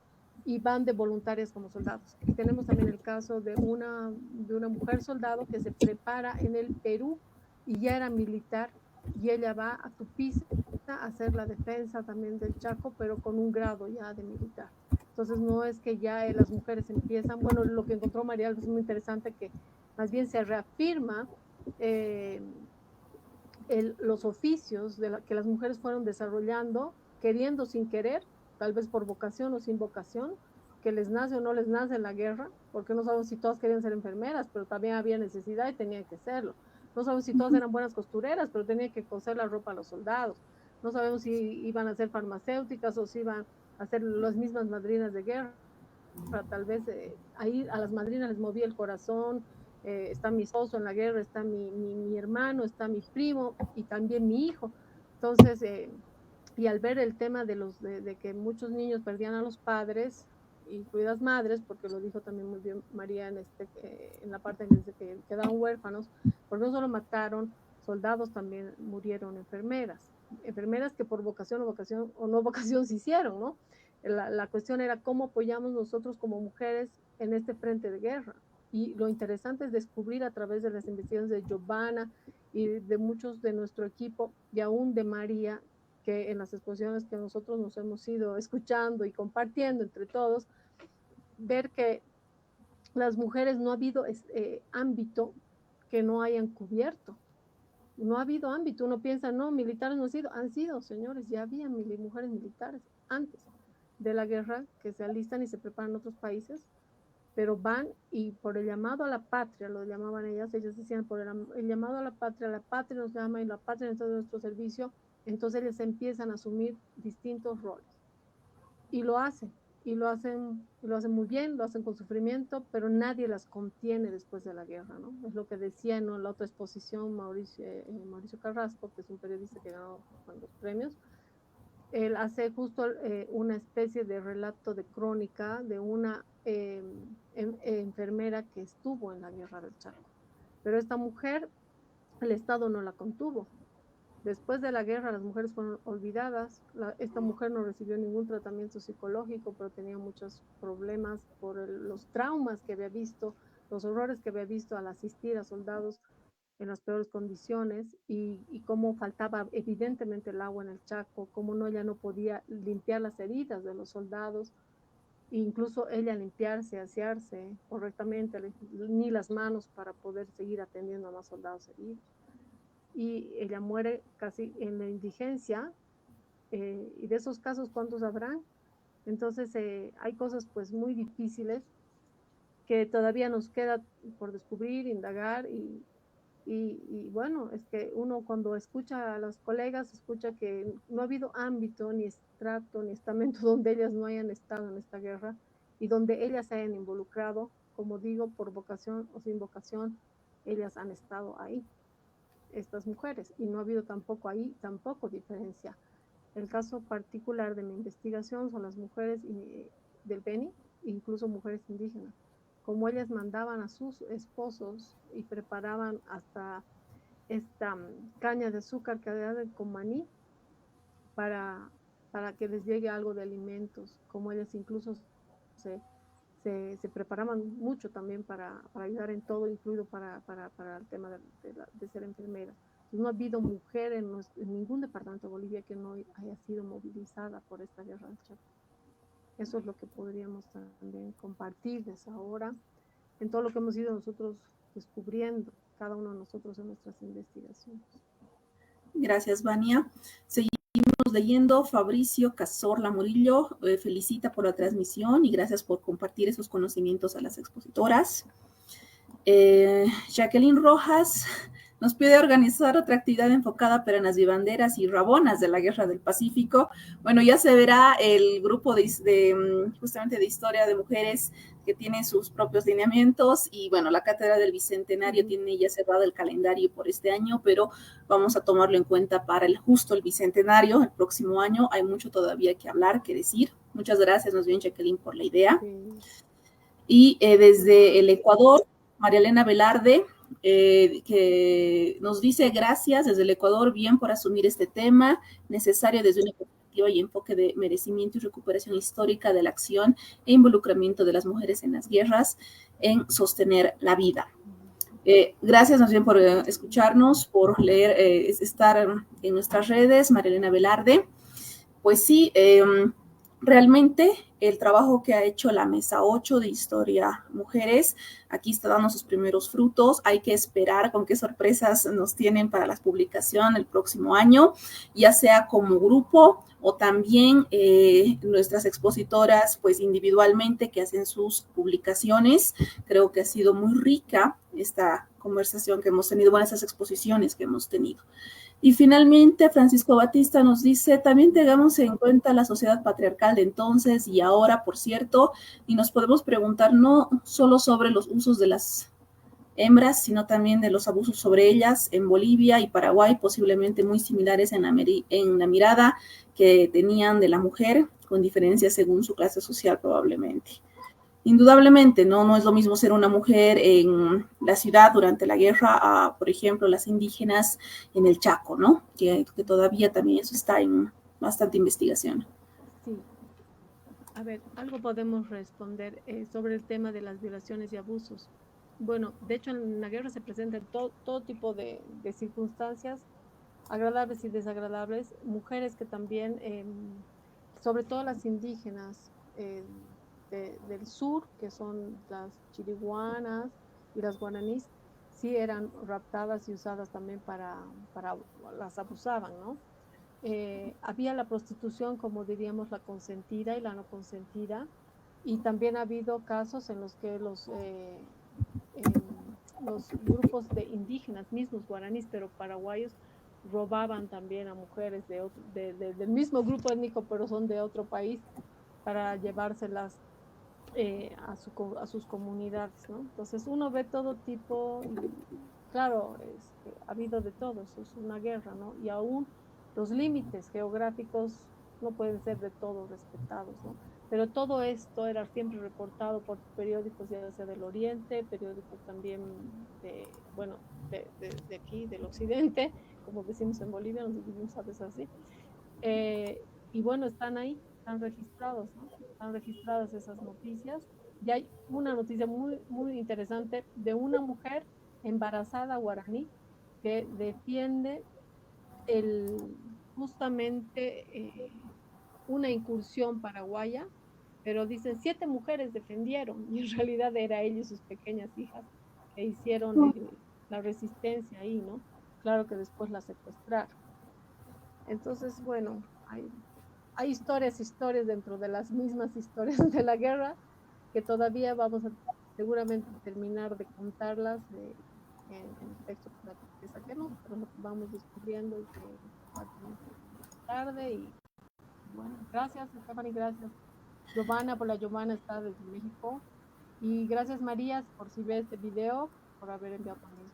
y van de voluntarias como soldados. Y tenemos también el caso de una mujer soldado que se prepara en el Perú y ya era militar y ella va a Tupiza a hacer la defensa también del Chaco, pero con un grado ya de militar. Entonces no es que ya las mujeres empiezan, bueno, lo que encontró María es muy interesante, que más bien se reafirma eh, los oficios que las mujeres fueron desarrollando, queriendo sin querer, tal vez por vocación o sin vocación, que les nace o no les nace en la guerra, porque no sabemos si todas querían ser enfermeras, pero también había necesidad y tenían que serlo. No sabemos si todas eran buenas costureras, pero tenían que coser la ropa a los soldados. No sabemos si iban a ser farmacéuticas o si iban a ser las mismas madrinas de guerra. Tal vez ahí a las madrinas les movía el corazón, está mi esposo en la guerra, está mi hermano, está mi primo y también mi hijo. Entonces, y al ver el tema de que muchos niños perdían a los padres, incluidas madres, porque lo dijo también muy bien María en la parte en que dice que quedaron huérfanos, porque no solo mataron soldados, también murieron enfermeras que por vocación o no vocación se hicieron, ¿no? La cuestión era cómo apoyamos nosotros como mujeres en este frente de guerra. Y lo interesante es descubrir a través de las investigaciones de Giovanna y de muchos de nuestro equipo y aún de María, que en las exposiciones que nosotros nos hemos ido escuchando y compartiendo entre todos, ver que las mujeres no ha habido ámbito que no hayan cubierto. No ha habido ámbito. Uno piensa, no, militares no han sido, señores, ya había mujeres militares antes de la guerra que se alistan y se preparan en otros países, pero van y por el llamado a la patria, lo llamaban ellas decían, por el llamado a la patria nos llama y la patria necesita nuestro servicio, entonces ellos empiezan a asumir distintos roles y lo hacen, y lo hacen muy bien, lo hacen con sufrimiento, pero nadie las contiene después de la guerra, ¿no? Es lo que decía en la otra exposición Mauricio Carrasco, que es un periodista que ganó los premios. Él hace justo una especie de relato de crónica de una enfermera que estuvo en la guerra del Chaco. Pero esta mujer, el Estado no la contuvo. Después de la guerra, las mujeres fueron olvidadas. Esta mujer no recibió ningún tratamiento psicológico, pero tenía muchos problemas por los traumas que había visto, los horrores que había visto al asistir a soldados en las peores condiciones y cómo faltaba evidentemente el agua en el Chaco, cómo ella no podía limpiar las heridas de los soldados, incluso ella limpiarse, asearse correctamente, ni las manos para poder seguir atendiendo a más soldados heridos. Y ella muere casi en la indigencia, y de esos casos, ¿cuántos habrán? Entonces, hay cosas pues muy difíciles que todavía nos queda por descubrir, indagar y bueno, es que uno cuando escucha a las colegas, escucha que no ha habido ámbito, ni estrato, ni estamento donde ellas no hayan estado en esta guerra y donde ellas se hayan involucrado, como digo, por vocación o sin vocación, ellas han estado ahí, estas mujeres, y no ha habido tampoco ahí, tampoco diferencia. El caso particular de mi investigación son las mujeres del Beni, incluso mujeres indígenas, como ellas mandaban a sus esposos y preparaban hasta esta caña de azúcar que hacen con maní para, para que les llegue algo de alimentos, como ellas incluso se, se preparaban mucho también para ayudar en todo, incluido para el tema de ser enfermera. No ha habido mujer en ningún departamento de Bolivia que no haya sido movilizada por esta guerra del Chaco. Eso es lo que podríamos también compartirles ahora en todo lo que hemos ido nosotros descubriendo, cada uno de nosotros en nuestras investigaciones. Gracias, Vania. Seguimos leyendo. Fabricio Cazorla Murillo felicita por la transmisión y gracias por compartir esos conocimientos a las expositoras. Jacqueline Rojas nos pide organizar otra actividad enfocada para las vivanderas y rabonas de la Guerra del Pacífico. Bueno, ya se verá el grupo justamente de historia de mujeres que tiene sus propios lineamientos y bueno, la Cátedra del Bicentenario tiene ya cerrado el calendario por este año, pero vamos a tomarlo en cuenta para justo el Bicentenario, el próximo año. Hay mucho todavía que hablar, que decir. Muchas gracias, más bien, Jacqueline, por la idea. Y desde el Ecuador, María Elena Velarde, que nos dice gracias desde el Ecuador, bien por asumir este tema, necesario desde una perspectiva y enfoque de merecimiento y recuperación histórica de la acción e involucramiento de las mujeres en las guerras en sostener la vida. Gracias más bien por escucharnos, por leer, estar en nuestras redes, María Elena Velarde. Pues sí, realmente el trabajo que ha hecho la Mesa 8 de Historia Mujeres, aquí está dando sus primeros frutos. Hay que esperar con qué sorpresas nos tienen para la publicación el próximo año, ya sea como grupo o también nuestras expositoras, pues individualmente que hacen sus publicaciones. Creo que ha sido muy rica esta conversación que hemos tenido, bueno, estas exposiciones que hemos tenido. Y finalmente, Francisco Batista nos dice, también tengamos en cuenta la sociedad patriarcal de entonces y ahora, por cierto, y nos podemos preguntar no solo sobre los usos de las hembras, sino también de los abusos sobre ellas en Bolivia y Paraguay, posiblemente muy similares en la mirada que tenían de la mujer, con diferencias según su clase social probablemente. Indudablemente, no es lo mismo ser una mujer en la ciudad durante la guerra a, por ejemplo, las indígenas en el Chaco, ¿no? Que todavía también eso está en bastante investigación. Sí. A ver, algo podemos responder sobre el tema de las violaciones y abusos. Bueno, de hecho en la guerra se presentan todo tipo de circunstancias, agradables y desagradables, mujeres que también, sobre todo las indígenas, del sur, que son las chiriguanas y las guaraníes, sí eran raptadas y usadas también para las abusaban, ¿no? Había la prostitución, como diríamos, la consentida y la no consentida, y también ha habido casos en los que los grupos de indígenas, mismos guaraníes, pero paraguayos, robaban también a mujeres del mismo grupo étnico, pero son de otro país, para llevárselas a sus comunidades, ¿no? Entonces uno ve todo tipo y claro, ha habido de todo, eso es una guerra, ¿no? Y aún los límites geográficos no pueden ser de todo respetados, ¿no? Pero todo esto era siempre reportado por periódicos, ya sea del Oriente, periódicos también de aquí, del Occidente, como decimos en Bolivia, nos dividimos a veces así. Y bueno, están ahí, están registrados, ¿no? Están registradas esas noticias. Y hay una noticia muy, muy interesante de una mujer embarazada guaraní que defiende justamente una incursión paraguaya, pero dicen 7 mujeres defendieron y en realidad era ella y sus pequeñas hijas que hicieron la resistencia ahí, ¿no? Claro que después la secuestraron. Entonces, bueno, hay historias dentro de las mismas historias de la guerra que todavía vamos a seguramente terminar de contarlas en el texto que saquemos, pero lo vamos descubriendo y que va a tener tarde. Y bueno, gracias Stephanie, gracias Giovanna, por la Giovanna está desde México. Y gracias María por si ve este video, por haber enviado también.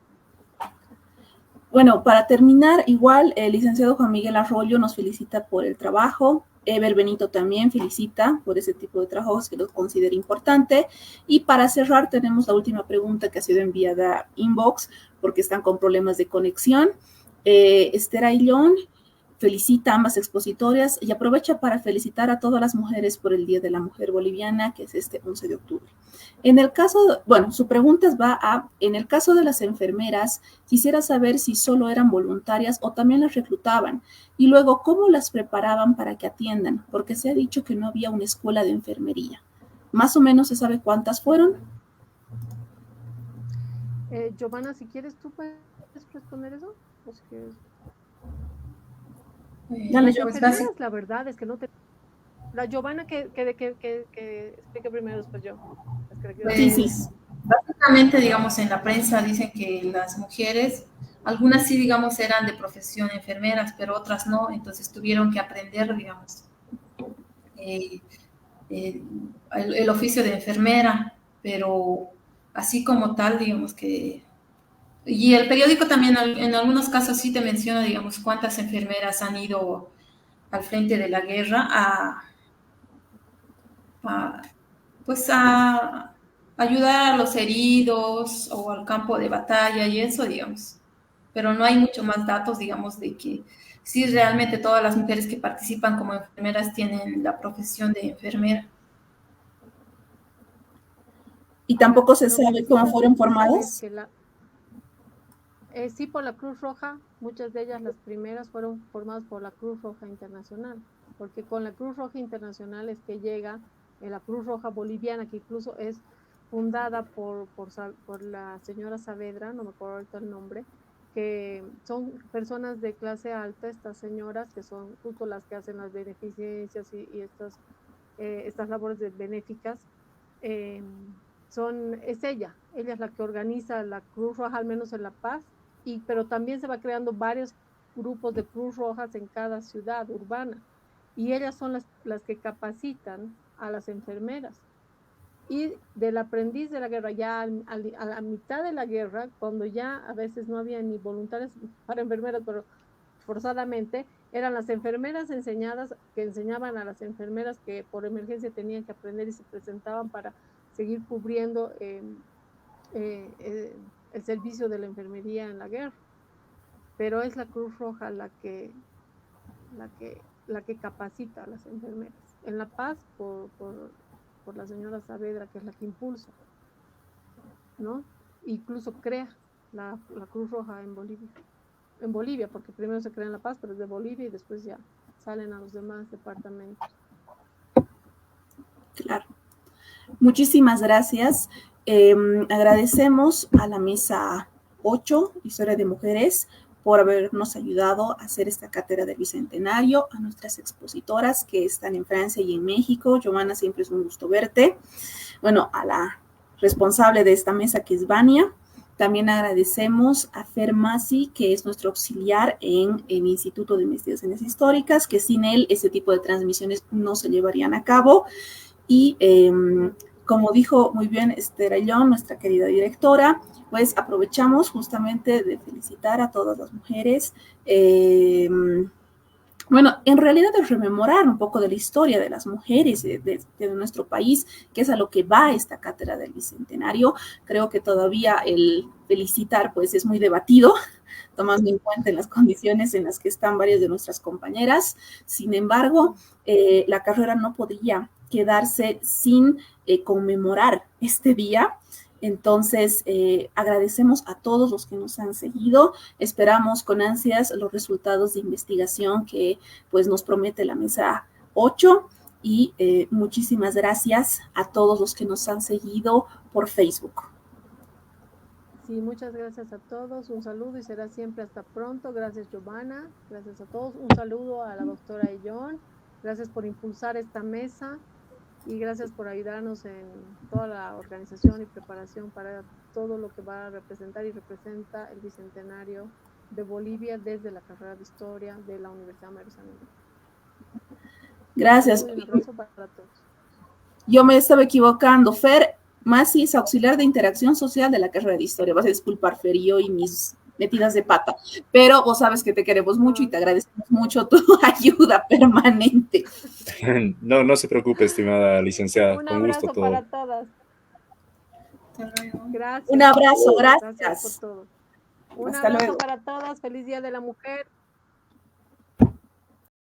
Bueno, para terminar, igual el licenciado Juan Miguel Arroyo nos felicita por el trabajo. Ever Benito también felicita por ese tipo de trabajos que lo considera importante. Y para cerrar, tenemos la última pregunta que ha sido enviada inbox porque están con problemas de conexión. Esther Aillón felicita a ambas expositoras y aprovecha para felicitar a todas las mujeres por el Día de la Mujer Boliviana, que es este 11 de octubre. En el caso, bueno, su pregunta va a, en el caso de las enfermeras, quisiera saber si solo eran voluntarias o también las reclutaban, y luego cómo las preparaban para que atiendan, porque se ha dicho que no había una escuela de enfermería. ¿Más o menos se sabe cuántas fueron? Giovanna, si quieres, ¿tú puedes responder eso? ¿O si quieres? Las enfermeras, la verdad es que no te... La Giovanna que explique primero, después yo. Sí. Básicamente, digamos, en la prensa dicen que las mujeres, algunas sí, digamos, eran de profesión enfermeras, pero otras no, entonces tuvieron que aprender, digamos, el oficio de enfermera, pero así como tal, digamos que... Y el periódico también en algunos casos sí te menciona, digamos, cuántas enfermeras han ido al frente de la guerra pues a ayudar a los heridos o al campo de batalla y eso, digamos. Pero no hay mucho más datos, digamos, de que sí realmente todas las mujeres que participan como enfermeras tienen la profesión de enfermera. Y tampoco se sabe cómo fueron formadas. Sí, por la Cruz Roja, muchas de ellas, las primeras, fueron formadas por la Cruz Roja Internacional, porque con la Cruz Roja Internacional es que llega la Cruz Roja Boliviana, que incluso es fundada por la señora Saavedra, no me acuerdo ahorita el nombre, que son personas de clase alta, estas señoras, que son justo las que hacen las beneficencias y estas labores benéficas. Es ella es la que organiza la Cruz Roja, al menos en La Paz, pero también se va creando varios grupos de Cruz Rojas en cada ciudad urbana, y ellas son las que capacitan a las enfermeras. Y del aprendiz de la guerra, ya a la mitad de la guerra, cuando ya a veces no había ni voluntarios para enfermeras, pero forzadamente, eran las enfermeras enseñadas que enseñaban a las enfermeras que por emergencia tenían que aprender y se presentaban para seguir cubriendo el servicio de la enfermería en la guerra. Pero es la Cruz Roja la que capacita a las enfermeras. En La Paz, por la señora Saavedra, que es la que impulsa, ¿no? Incluso crea la Cruz Roja en Bolivia, porque primero se crea en La Paz, pero es de Bolivia y después ya salen a los demás departamentos. Claro. Muchísimas gracias. Agradecemos a la mesa 8, Historia de Mujeres, por habernos ayudado a hacer esta cátedra del Bicentenario, a nuestras expositoras que están en Francia y en México. Giovanna, siempre es un gusto verte. Bueno, a la responsable de esta mesa, que es Vania. También agradecemos a Fer Masi, que es nuestro auxiliar en el Instituto de Investigaciones Históricas, que sin él ese tipo de transmisiones no se llevarían a cabo. Y como dijo muy bien Esther Aillón, nuestra querida directora, pues aprovechamos justamente de felicitar a todas las mujeres. Bueno, en realidad de rememorar un poco de la historia de las mujeres de nuestro país, que es a lo que va esta cátedra del Bicentenario. Creo que todavía el felicitar pues es muy debatido, tomando en cuenta en las condiciones en las que están varias de nuestras compañeras. Sin embargo, la carrera no podría quedarse sin conmemorar este día. Entonces, agradecemos a todos los que nos han seguido. Esperamos con ansias los resultados de investigación que pues nos promete la mesa 8 y muchísimas gracias a todos los que nos han seguido por Facebook. Sí, muchas gracias a todos, un saludo y será siempre hasta pronto. Gracias Giovanna, gracias a todos, un saludo a la doctora Aillón, gracias por impulsar esta mesa y gracias por ayudarnos en toda la organización y preparación para todo lo que va a representar y representa el Bicentenario de Bolivia desde la carrera de Historia de la Universidad Mario Santo. Gracias. Un abrazo para todos. Yo me estaba equivocando. Fer Masi es auxiliar de interacción social de la carrera de Historia. Vas a disculpar, Fer, yo y mis metidas de pata. Pero vos sabes que te queremos mucho y te agradecemos mucho tu ayuda permanente. No, no se preocupe, estimada licenciada. Un Con gusto abrazo todo. para todas. Gracias. Un abrazo, Gracias gracias. por todo. Un Hasta abrazo luego. para todas. Feliz Día de la Mujer.